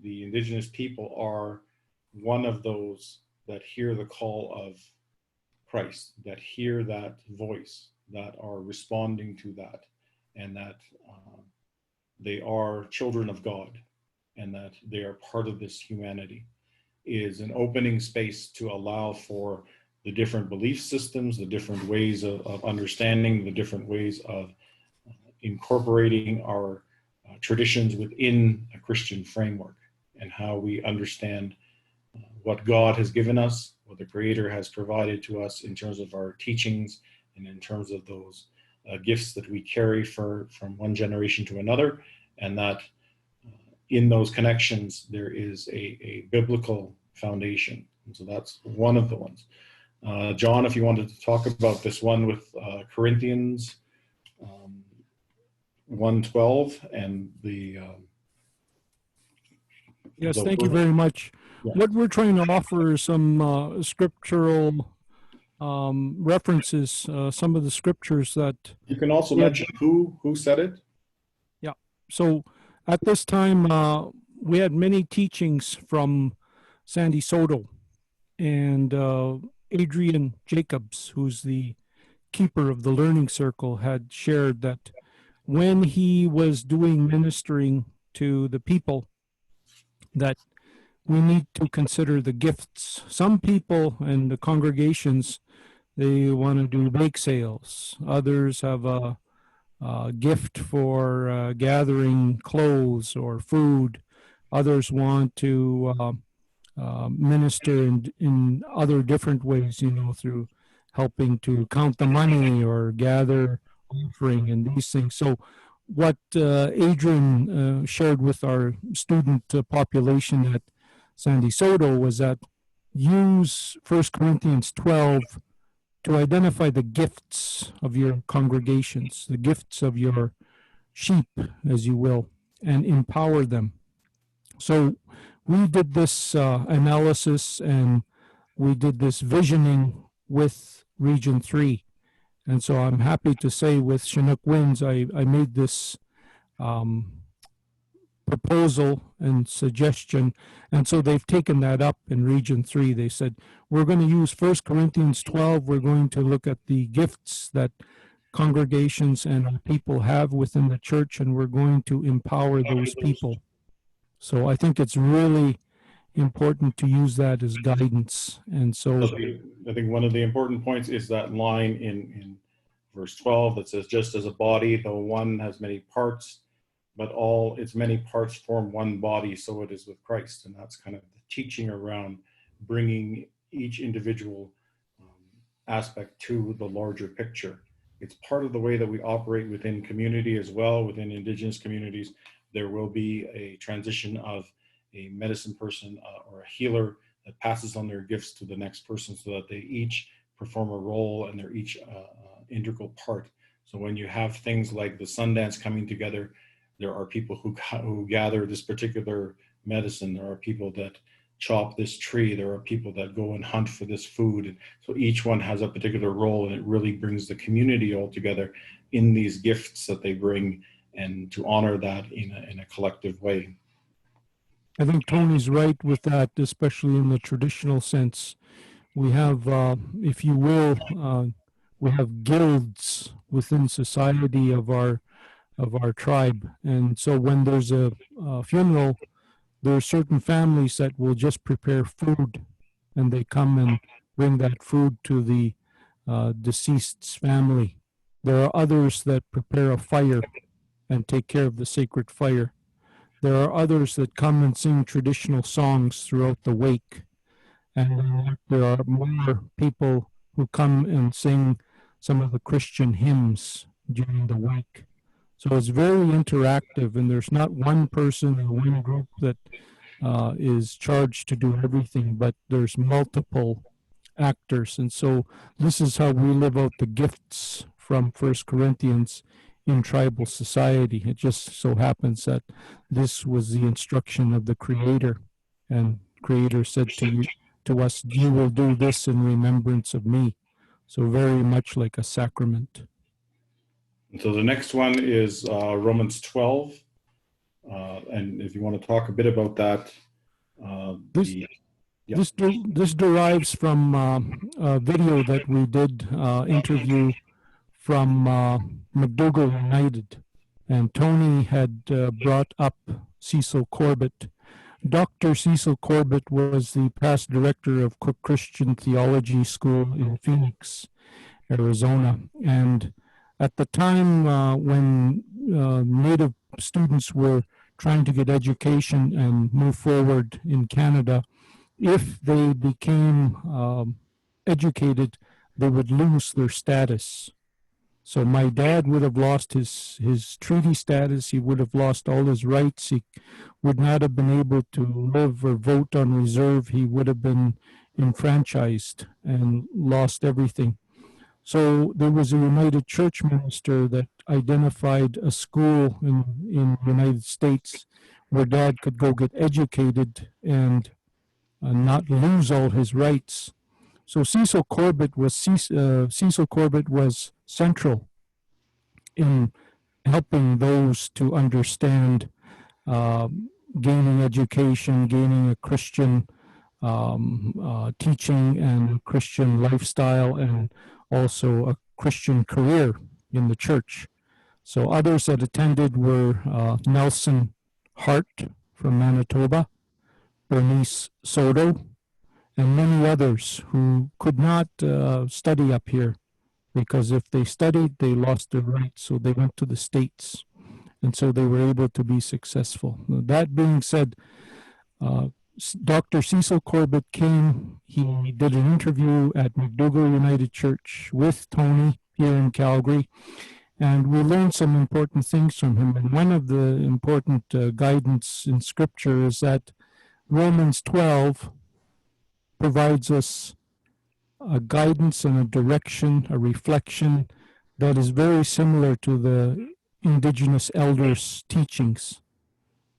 the Indigenous people are one of those that hear the call of Christ, that hear that voice, that are responding to that, and that they are children of God, and that they are part of this humanity, is an opening space to allow for the different belief systems, the different ways of understanding, the different ways of incorporating our traditions within a Christian framework, and how we understand what God has given us, what the Creator has provided to us in terms of our teachings, and in terms of those gifts that we carry from one generation to another, and that in those connections there is a biblical foundation. And so that's one of the ones. John, if you wanted to talk about this one with Corinthians 1:12 and the Yes, thank you very much. Yeah. What we're trying to offer is some scriptural references, some of the scriptures that... You can also mention who said it. Yeah. So at this time, we had many teachings from Sandy Soto and Adrian Jacobs, who's the keeper of the Learning Circle, had shared that when he was doing ministering to the people, that we need to consider the gifts. Some people and the congregations, they want to do bake sales. Others have a gift for gathering clothes or food. Others want to minister in other different ways, through helping to count the money or gather offering and these things. So what Adrian shared with our student population at Sandy Soto was that use 1 Corinthians 12 to identify the gifts of your congregations, the gifts of your sheep, as you will, and empower them. So we did this analysis and we did this visioning with Region 3. And so I'm happy to say with Chinook Winds, I made this proposal and suggestion. And so they've taken that up in Region 3. They said, we're going to use 1 Corinthians 12. We're going to look at the gifts that congregations and our people have within the church, and we're going to empower those people. So I think it's really important to use that as guidance. And so I think one of the important points is that line in verse 12 that says, just as a body, though one has many parts, but all its many parts form one body, so it is with Christ. And that's kind of the teaching around bringing each individual aspect to the larger picture. It's part of the way that we operate within community as well, within Indigenous communities. There will be a transition of a medicine person or a healer that passes on their gifts to the next person, so that they each perform a role and they're each integral part. So when you have things like the Sundance coming together, there are people who gather this particular medicine. There are people that chop this tree. There are people that go and hunt for this food. And so each one has a particular role, and it really brings the community all together in these gifts that they bring, and to honor that in a collective way. I think Tony's right with that, especially in the traditional sense. We have, if you will, we have guilds within society of our tribe. And so when there's a funeral, there are certain families that will just prepare food, and they come and bring that food to the deceased's family. There are others that prepare a fire and take care of the sacred fire. There are others that come and sing traditional songs throughout the wake. And there are more people who come and sing some of the Christian hymns during the wake. So it's very interactive, and there's not one person or one group that is charged to do everything, but there's multiple actors. And so this is how we live out the gifts from 1 Corinthians in tribal society. It just so happens that this was the instruction of the Creator, and Creator said to us, you will do this in remembrance of me. So very much like a sacrament. And so the next one is Romans 12. And if you want to talk a bit about that. This derives from a video that we did interview from McDougall United. And Tony had brought up Cecil Corbett. Dr. Cecil Corbett was the past director of Cook Christian Theology School in Phoenix, Arizona. And at the time when Native students were trying to get education and move forward in Canada, if they became educated, they would lose their status. So my dad would have lost his treaty status. He would have lost all his rights. He would not have been able to live or vote on reserve. He would have been enfranchised and lost everything. So there was a United Church minister that identified a school in the United States where Dad could go get educated and not lose all his rights. So Cecil Corbett was central in helping those to understand gaining education, gaining a Christian teaching and Christian lifestyle, and also a Christian career in the church. So others that attended were Nelson Hart from Manitoba, Bernice Soto, and many others who could not study up here, because if they studied, they lost their rights. So they went to the States, and so they were able to be successful. That being said, Dr. Cecil Corbett came. He did an interview at McDougall United Church with Tony here in Calgary, and we learned some important things from him. And one of the important guidance in Scripture is that Romans 12 provides us a guidance and a direction, a reflection that is very similar to the Indigenous elders' teachings.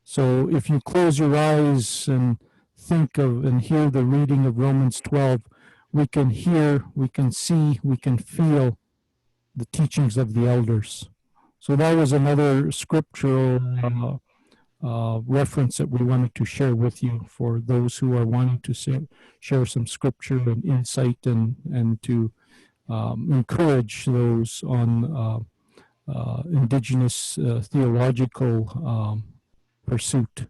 So if you close your eyes and think of and hear the reading of Romans 12, we can hear, we can see, we can feel the teachings of the elders. So that was another scriptural reference that we wanted to share with you for those who are wanting to share some scripture and insight and to encourage those on Indigenous theological pursuit.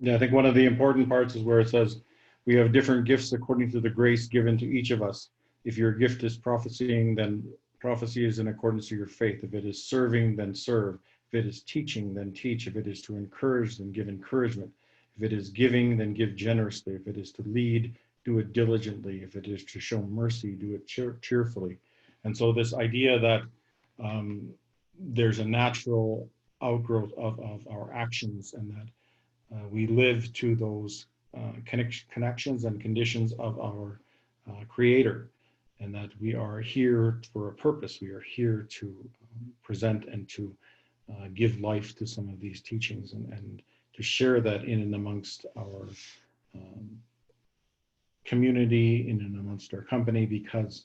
Yeah, I think one of the important parts is where it says we have different gifts according to the grace given to each of us. If your gift is prophesying, then prophecy is in accordance to your faith. If it is serving, then serve. If it is teaching, then teach. If it is to encourage, then give encouragement. If it is giving, then give generously. If it is to lead, do it diligently. If it is to show mercy, do it cheerfully. And so this idea that there's a natural outgrowth of our actions, and that we live to those connections and conditions of our Creator, and that we are here for a purpose. We are here to present and to give life to some of these teachings, and to share that in and amongst our community, in and amongst our company, because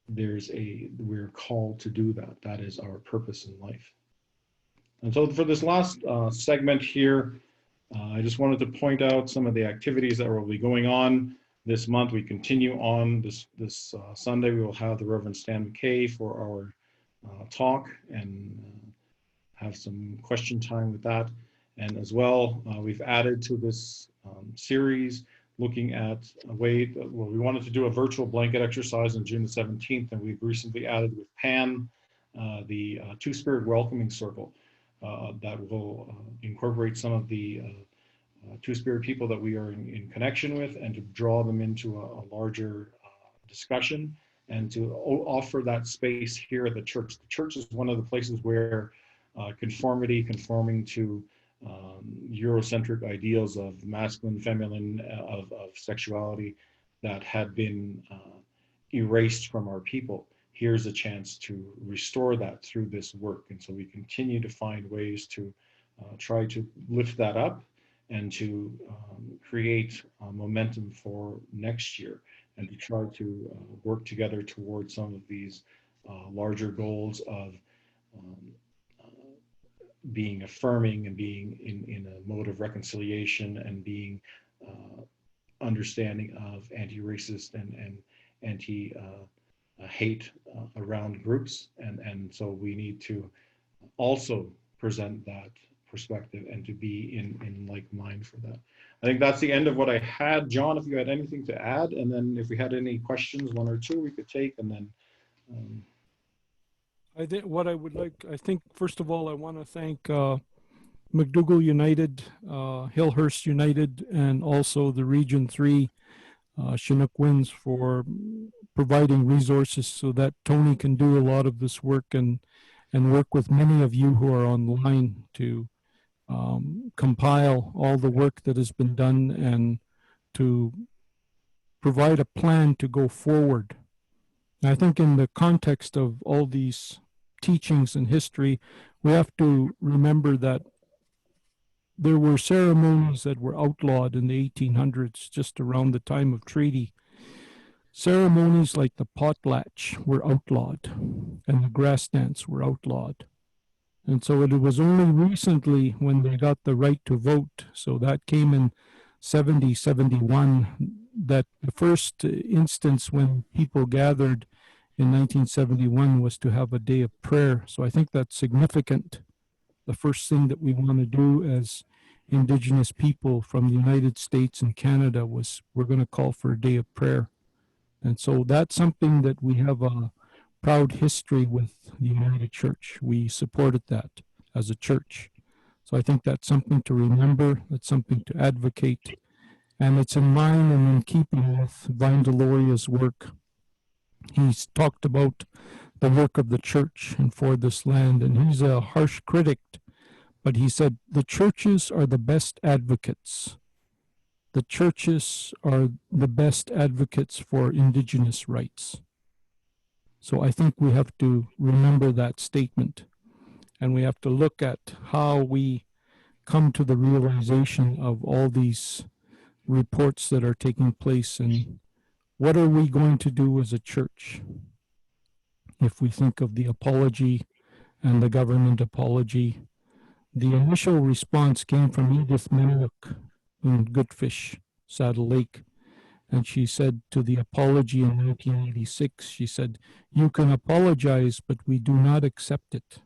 we're called to do that. That is our purpose in life. And so for this last segment here, I just wanted to point out some of the activities that will be going on. this month. We continue on this Sunday. We will have the Reverend Stan McKay for our talk and have some question time with that. And as well, we've added to this series looking at a way, well, we wanted to do a virtual blanket exercise on June the 17th, and we've recently added with Pam the Two-Spirit Welcoming Circle that will incorporate some of the Two-Spirit people that we are in connection with, and to draw them into a larger discussion, and to offer that space here at the church. The church is one of the places where conforming to Eurocentric ideals of masculine, feminine, of sexuality that had been erased from our people. Here's a chance to restore that through this work. And so we continue to find ways to try to lift that up and to create momentum for next year, and to try to work together towards some of these larger goals of being affirming and being in a mode of reconciliation, and being understanding of anti-racist and anti-hate around groups. And so we need to also present that perspective and to be in like mind for that. I think that's the end of what I had. John, if you had anything to add, and then if we had any questions, one or two we could take, and then I think what I would like, I think, first of all, I want to thank McDougall United, Hillhurst United, and also the Region 3 Chinook Winds for providing resources so that Tony can do a lot of this work, and work with many of you who are online to compile all the work that has been done, and to provide a plan to go forward. I think in the context of all these teachings and history, we have to remember that there were ceremonies that were outlawed in the 1800s, just around the time of treaty. Ceremonies like the potlatch were outlawed, and the grass dance were outlawed. And so it was only recently when they got the right to vote, so that came in 71, that the first instance when people gathered in 1971 was to have a day of prayer. So I think that's significant. The first thing that we want to do as Indigenous people from the United States and Canada was we're going to call for a day of prayer. And so that's something that we have a proud history with the United Church. We supported that as a church. So I think that's something to remember, that's something to advocate, and it's in line and in keeping with Vine Deloria's work. He's talked about the work of the church and for this land, and he's a harsh critic, but he said the churches are the best advocates. The churches are the best advocates for Indigenous rights. So I think we have to remember that statement, and we have to look at how we come to the realization of all these reports that are taking place, and what are we going to do as a church? If we think of the apology and the government apology, the initial response came from Edith Menlock in Goodfish, Saddle Lake. And she said to the apology in 1986, she said, "You can apologize, but we do not accept it."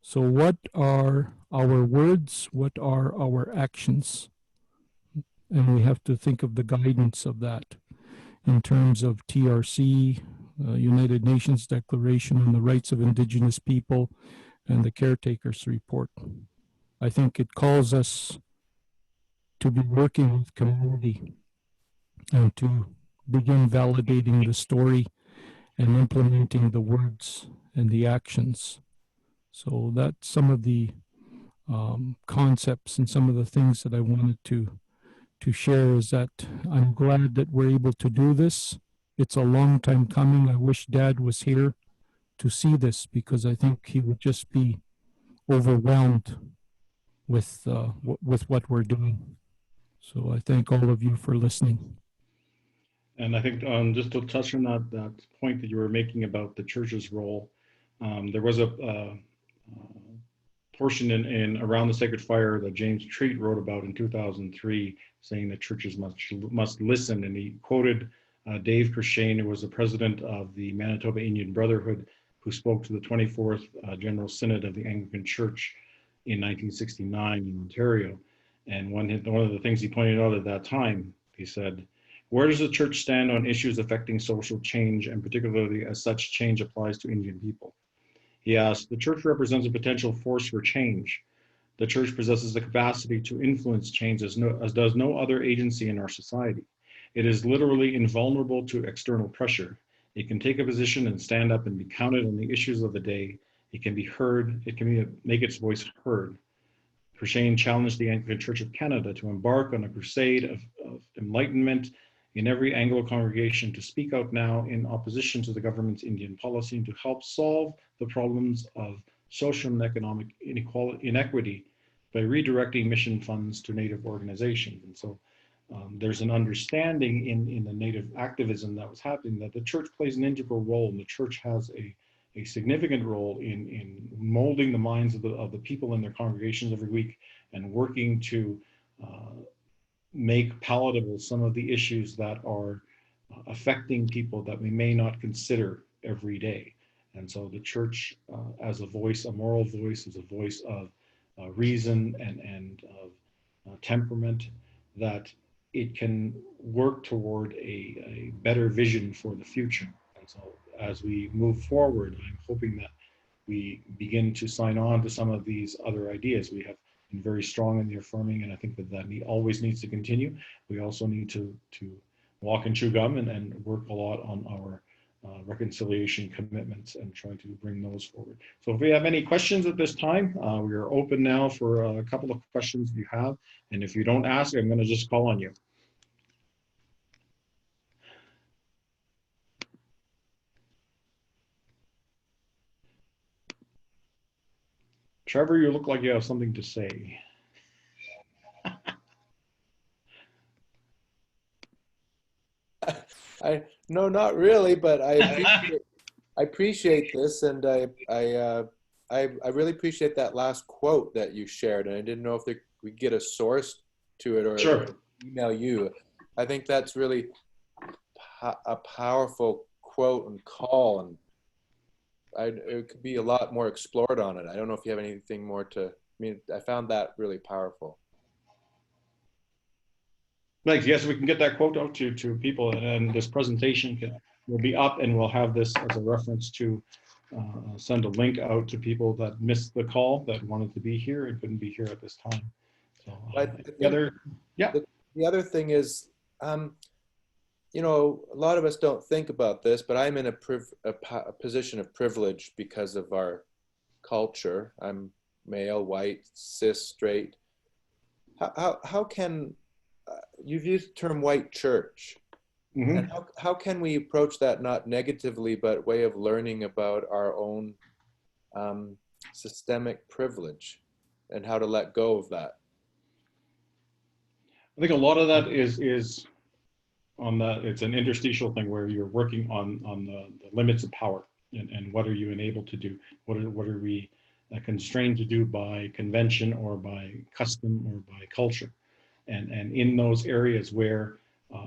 So what are our words? What are our actions? And we have to think of the guidance of that in terms of TRC, United Nations Declaration on the Rights of Indigenous People, and the Caretaker's Report. I think it calls us to be working with community and to begin validating the story and implementing the words and the actions. So that's some of the concepts and some of the things that I wanted to share, is that I'm glad that we're able to do this. It's a long time coming. I wish Dad was here to see this, because I think he would just be overwhelmed with what we're doing. So I thank all of you for listening. And I think just to touch on that point that you were making about the church's role, there was a portion in Around the Sacred Fire that James Treat wrote about in 2003, saying that churches must listen. And he quoted Dave Kershane, who was the president of the Manitoba Indian Brotherhood, who spoke to the 24th General Synod of the Anglican Church in 1969 in Ontario. And one of the things he pointed out at that time, he said, "Where does the church stand on issues affecting social change, and particularly as such change applies to Indian people?" He asked, "The church represents a potential force for change. The church possesses the capacity to influence change as does no other agency in our society. It is literally invulnerable to external pressure. It can take a position and stand up and be counted on the issues of the day. It can be heard. It can make its voice heard." Kershane challenged the Anglican Church of Canada to embark on a crusade of enlightenment in every Anglo congregation to speak out now in opposition to the government's Indian policy and to help solve the problems of social and economic inequity by redirecting mission funds to Native organizations. And so there's an understanding in the Native activism that was happening that the church plays an integral role, and the church has a significant role in molding the minds of the people in their congregations every week and working to make palatable some of the issues that are affecting people that we may not consider every day. And so the church as a voice, a moral voice, as a voice of reason and of temperament, that it can work toward a better vision for the future. And so as we move forward, I'm hoping that we begin to sign on to some of these other ideas. We have been very strong in the affirming, and I think that always needs to continue. We also need to walk and chew gum and work a lot on our reconciliation commitments and try to bring those forward. So if we have any questions at this time, we are open now for a couple of questions if you have. And if you don't ask, I'm going to just call on you. Trevor, you look like you have something to say. No, not really, but I appreciate this, and I really appreciate that last quote that you shared, and I didn't know if we get a source to it or Sure. email you. I think that's really a powerful quote and call, and it could be a lot more explored on it. I don't know if you have anything more to. I mean, I found that really powerful. Thanks. Yes, we can get that quote out to people, and this presentation will be up, and we'll have this as a reference to send a link out to people that missed the call, that wanted to be here and couldn't be here at this time. So the other thing is, you know, a lot of us don't think about this, but I'm in a position of privilege because of our culture. I'm male, white, cis, straight. How can you've used the term white church? Mm-hmm. And how can we approach that not negatively, but way of learning about our own systemic privilege and how to let go of that? I think a lot of that is on it's an interstitial thing where you're working on the limits of power and what are you enabled to do? What are we constrained to do by convention or by custom or by culture? And in those areas where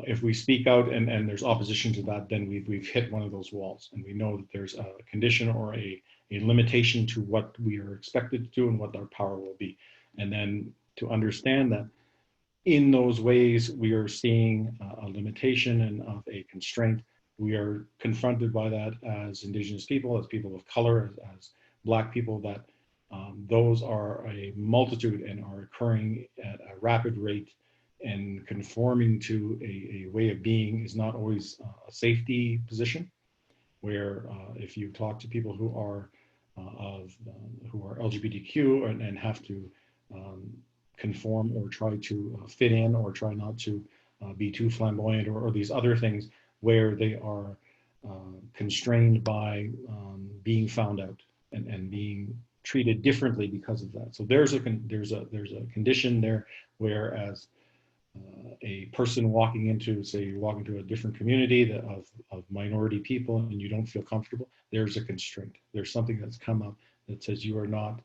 if we speak out and there's opposition to that, then we've hit one of those walls, and we know that there's a condition or a limitation to what we are expected to do and what our power will be. And then to understand that in those ways we are seeing a limitation and of a constraint, we are confronted by that as Indigenous people, as people of color, as Black people, that those are a multitude and are occurring at a rapid rate, and conforming to a way of being is not always a safety position, where if you talk to people who are LGBTQ and have to conform or try to fit in or try not to be too flamboyant or these other things where they are constrained by being found out and being treated differently because of that. So there's a condition there, whereas a person walking into, say, you walk into a different community of minority people and you don't feel comfortable, there's a constraint. There's something that's come up that says you are not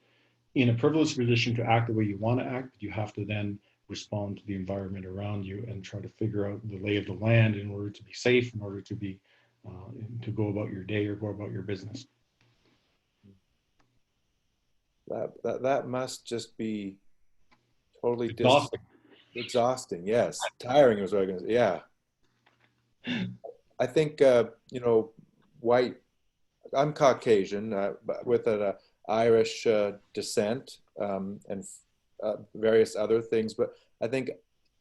in a privileged position to act the way you want to act, but you have to then respond to the environment around you and try to figure out the lay of the land in order to be safe, in order to be to go about your day or go about your business. That must just be totally exhausting. Yes, tiring is what I'm going to say. Yeah, I think you know, white. I'm Caucasian with an Irish descent and various other things, but I think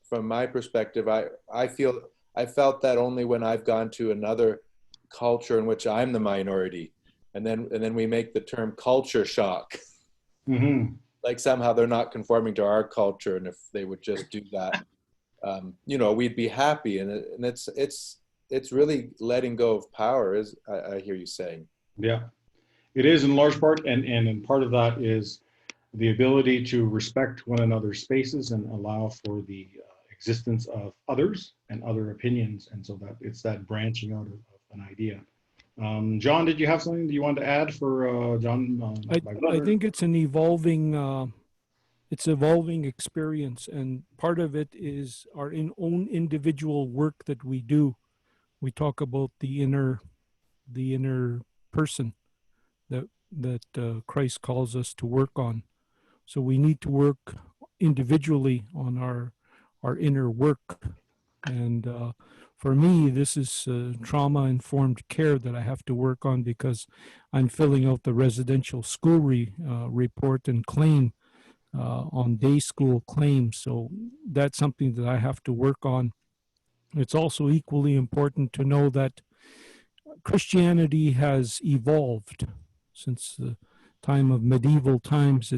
from my perspective, I felt that only when I've gone to another culture in which I'm the minority, and then we make the term culture shock. Mm-hmm. Like somehow they're not conforming to our culture, and if they would just do that, you know, we'd be happy. And it's really letting go of power, as I hear you saying. Yeah, it is in large part, and part of that is the ability to respect one another's spaces and allow for the existence of others and other opinions, and so that it's that branching out of an idea. John, did you have something that you wanted to add for John? I think it's an evolving experience, and part of it is our own individual work that we do. We talk about the inner person that Christ calls us to work on. So we need to work individually on our inner work. And for me, this is trauma-informed care that I have to work on, because I'm filling out the residential school report and claim on day school claims. So that's something that I have to work on. It's also equally important to know that Christianity has evolved since the time of medieval times.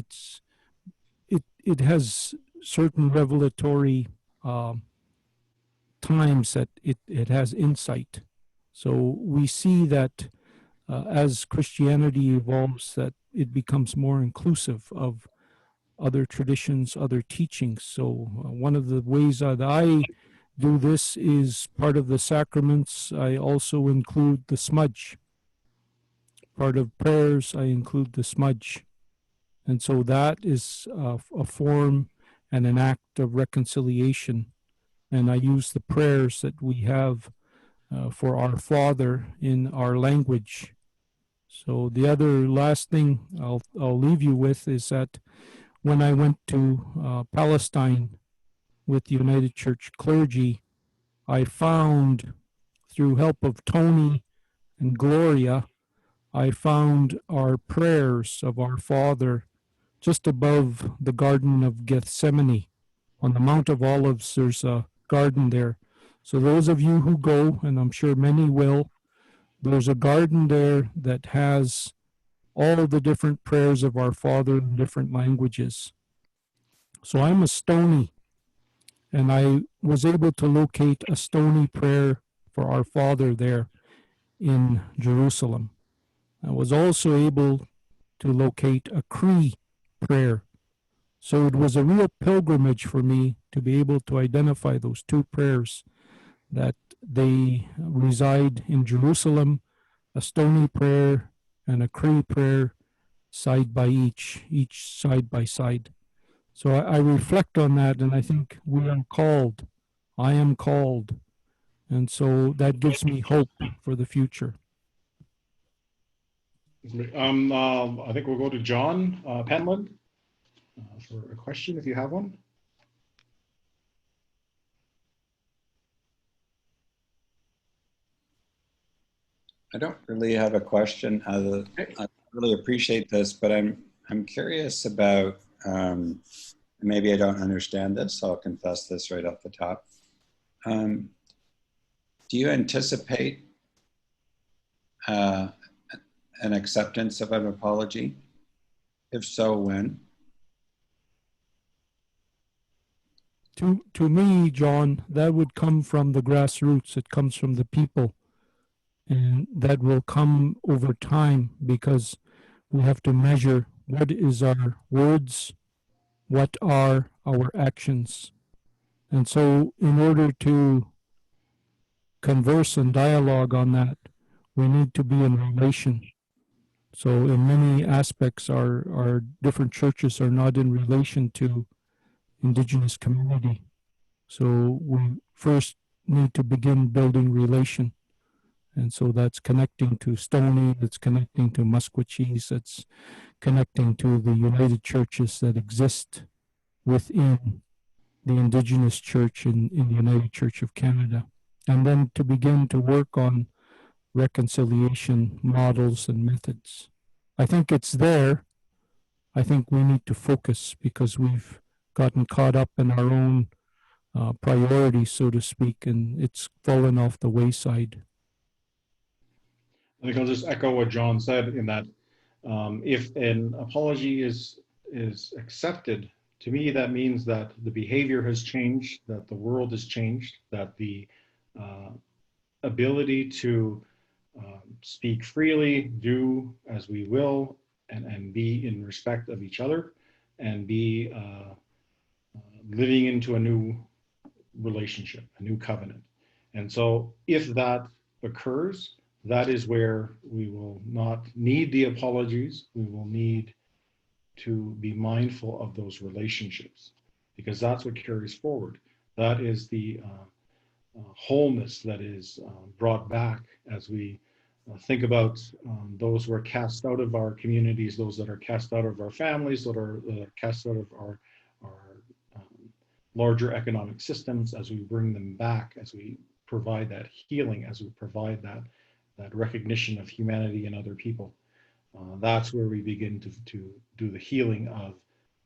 It has certain revelatory times that it has insight. So we see that as Christianity evolves, that it becomes more inclusive of other traditions, other teachings. So one of the ways that I do this is part of the sacraments. I also include the smudge. Part of prayers, I include the smudge. And so that is a form and an act of reconciliation. And I use the prayers that we have for our Father in our language. So the other last thing I'll leave you with is that when I went to Palestine with the United Church Clergy, I found, through help of Tony and Gloria, I found our prayers of our Father just above the Garden of Gethsemane. On the Mount of Olives, there's a garden there. So those of you who go, and I'm sure many will, there's a garden there that has all the different prayers of our Father in different languages. So I'm a Stony, and I was able to locate a Stony prayer for our Father there in Jerusalem. I was also able to locate a Cree prayer. So it was a real pilgrimage for me to be able to identify those two prayers, that they reside in Jerusalem, a Stony prayer and a Cree prayer side by each side by side. So I reflect on that, and I think we are called. I am called. And so that gives me hope for the future. I think we'll go to John Penland for a question, if you have one. I don't really have a question. I really appreciate this, but I'm curious about, maybe I don't understand this, so I'll confess this right off the top. Do you anticipate an acceptance of an apology? If so, when? To me, John, that would come from the grassroots. It comes from the people. And that will come over time, because we have to measure what is our words, what are our actions. And so in order to converse and dialogue on that, we need to be in relation. So in many aspects, our different churches are not in relation to Indigenous community. So we first need to begin building relation. And so that's connecting to Stony, it's connecting to Musquechees, it's connecting to the United Churches that exist within the Indigenous Church in the United Church of Canada. And then to begin to work on reconciliation models and methods. I think it's there. I think we need to focus because we've gotten caught up in our own priorities, so to speak, and it's fallen off the wayside. I think I'll just echo what John said in that if an apology is accepted, to me that means that the behavior has changed, that the world has changed, that the ability to speak freely, do as we will, and be in respect of each other, and be living into a new relationship, a new covenant. And so if that occurs, that is where we will not need the apologies. We will need to be mindful of those relationships, because that's what carries forward. That is the wholeness that is brought back as we think about those who are cast out of our communities, those that are cast out of our families, that are cast out of our larger economic systems, as we bring them back, as we provide that healing, as we provide that recognition of humanity in other people. That's where we begin to do the healing of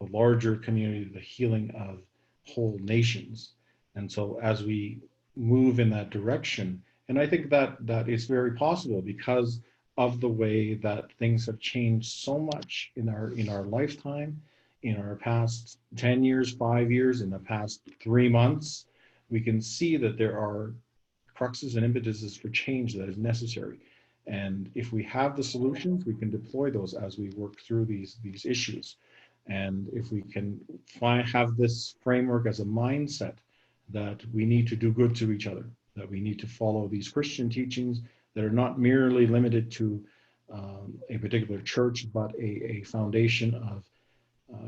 the larger community, the healing of whole nations. And so as we move in that direction, and I think that is very possible because of the way that things have changed so much in our lifetime, in our past 10 years, 5 years, in the past 3 months, we can see that there are cruxes and impetuses for change that is necessary. And if we have the solutions, we can deploy those as we work through these issues. And if we can have this framework as a mindset that we need to do good to each other, that we need to follow these Christian teachings that are not merely limited to a particular church, but a foundation of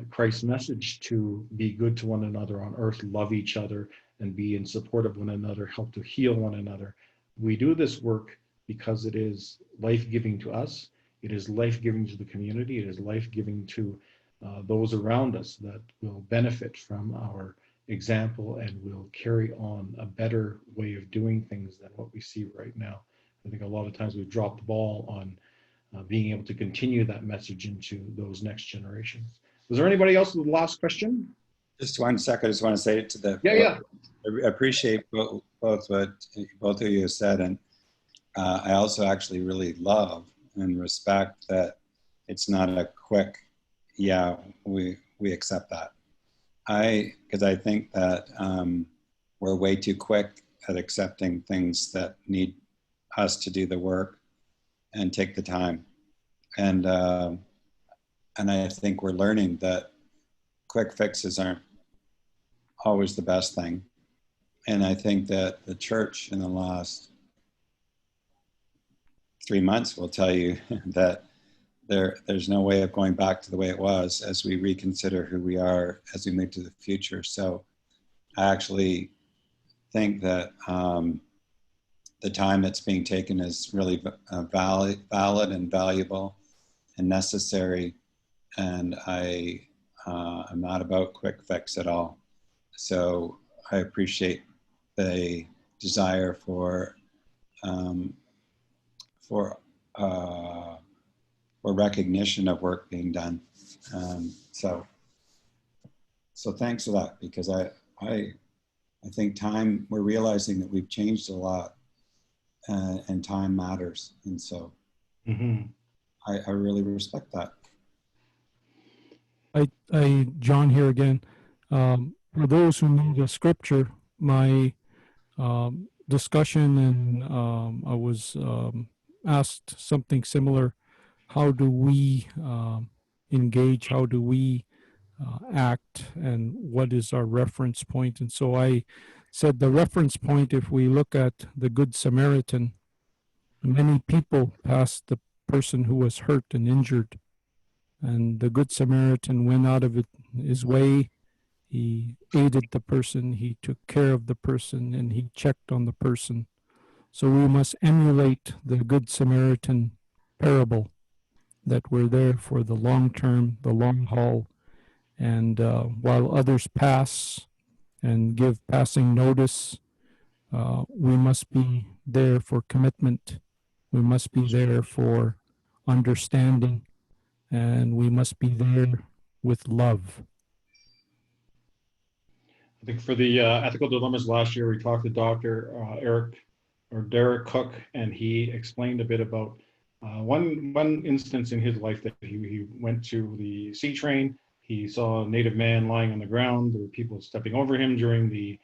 Christ's message to be good to one another on earth, love each other, and be in support of one another, help to heal one another. We do this work because it is life-giving to us. It is life-giving to the community. It is life-giving to those around us that will benefit from our example and will carry on a better way of doing things than what we see right now. I think a lot of times we've dropped the ball on being able to continue that message into those next generations. Was there anybody else with the last question? Just 1 second. I just want to say to the yeah. I appreciate both what both of you have said, and I also actually really love and respect that it's not a quick, yeah, we accept that. Because I think that we're way too quick at accepting things that need us to do the work and take the time. And I think we're learning that quick fixes aren't always the best thing. And I think that the church in the last 3 months will tell you that there's no way of going back to the way it was as we reconsider who we are as we move to the future. So I actually think that the time that's being taken is really valid and valuable and necessary. And I'm not about quick fix at all. So I appreciate the desire for recognition of work being done. So thanks for that, because I think time, we're realizing that we've changed a lot and time matters. And so I really respect that. John here again. For those who know the scripture, my discussion and I was asked something similar. How do we engage? How do we act? And what is our reference point? And so I said the reference point, if we look at the Good Samaritan, many people passed the person who was hurt and injured. And the Good Samaritan went out of his way. He aided the person, he took care of the person, and he checked on the person. So we must emulate the Good Samaritan parable, that we're there for the long term, the long haul, and while others pass and give passing notice, we must be there for commitment. We must be there for understanding, and we must be there with love. I think for the ethical dilemmas last year, we talked to Dr. Derek Cook, and he explained a bit about one instance in his life that he went to the sea train. He saw a native man lying on the ground. There were people stepping over him during the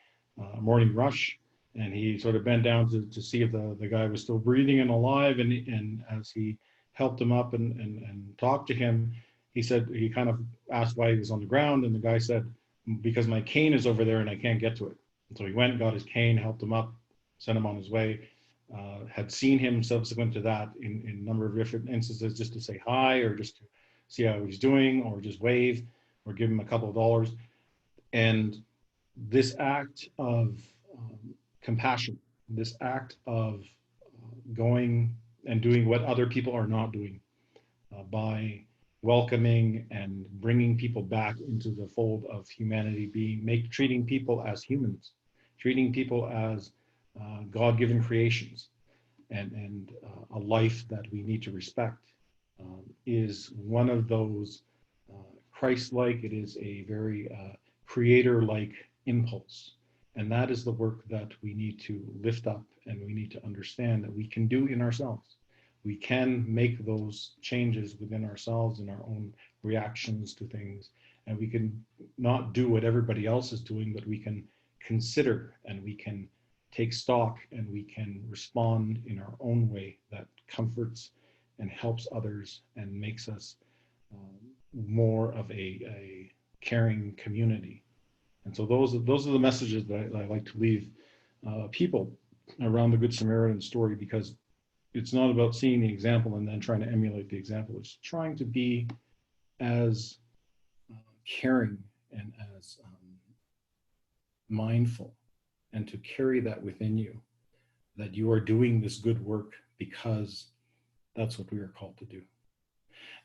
morning rush, and he sort of bent down to see if the guy was still breathing and alive. And as he helped him up and talked to him, he said, he kind of asked why he was on the ground, and the guy said, because my cane is over there and I can't get to it. And so he went, got his cane, helped him up, sent him on his way. Had seen him subsequent to that in a number of different instances, just to say hi, or just to see how he's doing, or just wave, or give him a couple of dollars. And this act of compassion, this act of going and doing what other people are not doing, by welcoming and bringing people back into the fold of humanity, treating people as humans, treating people as God-given creations, and a life that we need to respect, is one of those Christ-like. It is a very creator-like impulse, and that is the work that we need to lift up, and we need to understand that we can do in ourselves. We can make those changes within ourselves in our own reactions to things, and we can not do what everybody else is doing, but we can consider, and we can take stock, and we can respond in our own way that comforts and helps others and makes us more of a caring community. And so those are the messages that I like to leave people around the Good Samaritan story, because it's not about seeing the example and then trying to emulate the example. It's trying to be as caring and as mindful, and to carry that within you, that you are doing this good work because that's what we are called to do.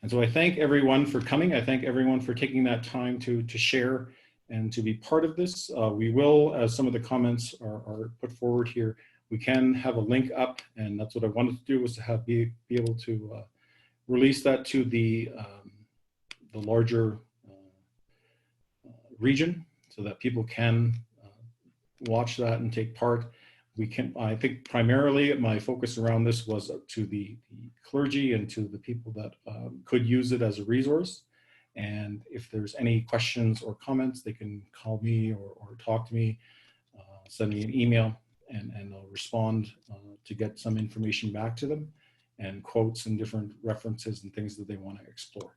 And so I thank everyone for coming. I thank everyone for taking that time to share and to be part of this. We will, as some of the comments are put forward here, we can have a link up, and that's what I wanted to do, was to be able to release that to the larger region, so that people can watch that and take part. I think primarily my focus around this was to the clergy and to the people that could use it as a resource. And if there's any questions or comments, they can call me or talk to me, send me an email, and I'll respond to get some information back to them, and quotes and different references and things that they want to explore.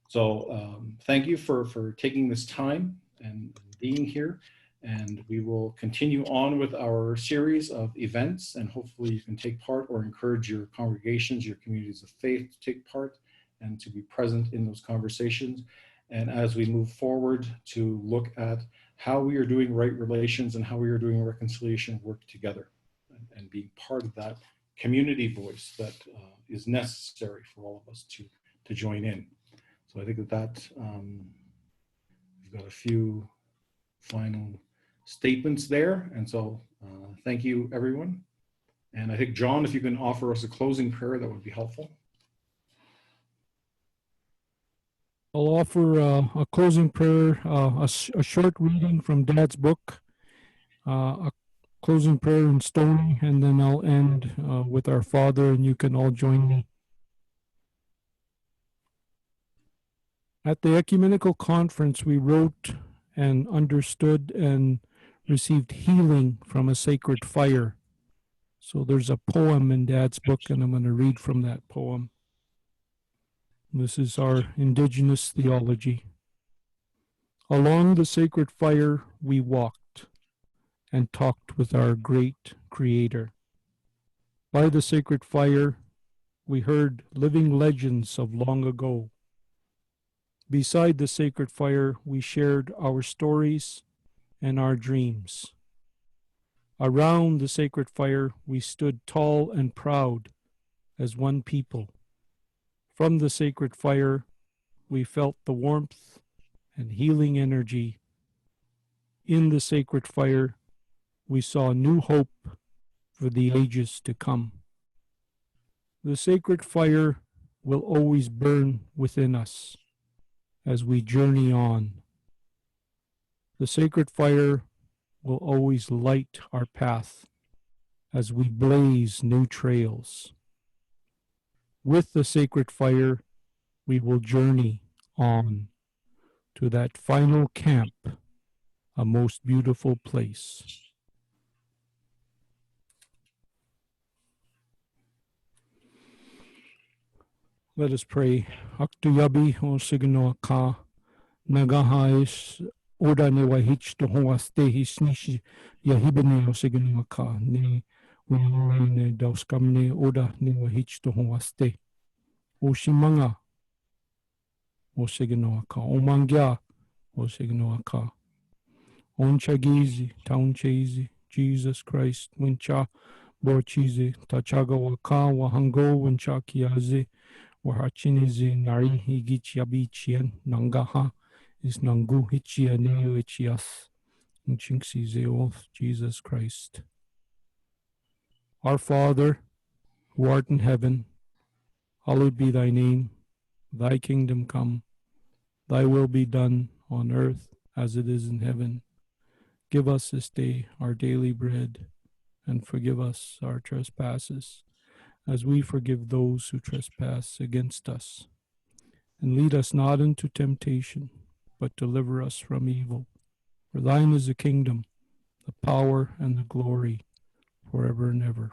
So thank you for taking this time and being here. And we will continue on with our series of events, and hopefully you can take part, or encourage your congregations, your communities of faith to take part and to be present in those conversations. And as we move forward, to look at how we are doing right relations and how we are doing reconciliation work together, and being part of that community voice that is necessary for all of us to join in. So I think that we've got a few final statements there. And so thank you, everyone. And I think, John, if you can offer us a closing prayer, that would be helpful. I'll offer a closing prayer, a short reading from Dad's book, a closing prayer in Stony, and then I'll end with our Father, and you can all join me. At the Ecumenical Conference, we wrote and understood and received healing from a sacred fire. So there's a poem in Dad's book, and I'm going to read from that poem. This is our Indigenous theology. Along the sacred fire we walked and talked with our great Creator. By the sacred fire we heard living legends of long ago. Beside the sacred fire, we shared our stories and our dreams. Around the sacred fire, we stood tall and proud as one people. From the sacred fire, we felt the warmth and healing energy. In the sacred fire, we saw new hope for the ages to come. The sacred fire will always burn within us as we journey on. The sacred fire will always light our path as we blaze new trails. With the sacred fire, we will journey on to that final camp, a most beautiful place. Let us pray. Aktuyabi o signo ka nagahais oda ne wahich to hoaste hisnishi yahibene o signo ka ne ne dauskamne oda ne wahich to hoaste o shimanga o signo ka o mangya o signo ka on chagizi town chazy Jesus Christ wincha borchize tachaga waka wahango wincha kiaze Wahachinizi nari higichiabichian nangaha is nangu hichia neo ichias inchinksize of Jesus Christ. Our Father, who art in heaven, hallowed be thy name. Thy kingdom come, thy will be done on earth as it is in heaven. Give us this day our daily bread, and forgive us our trespasses, as we forgive those who trespass against us. And lead us not into temptation, but deliver us from evil. For thine is the kingdom, the power, and the glory, forever and ever.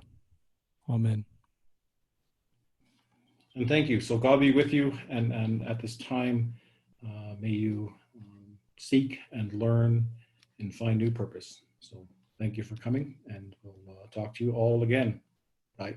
Amen. And thank you. So God be with you. And at this time, may you seek and learn and find new purpose. So thank you for coming, and we'll talk to you all again. Bye.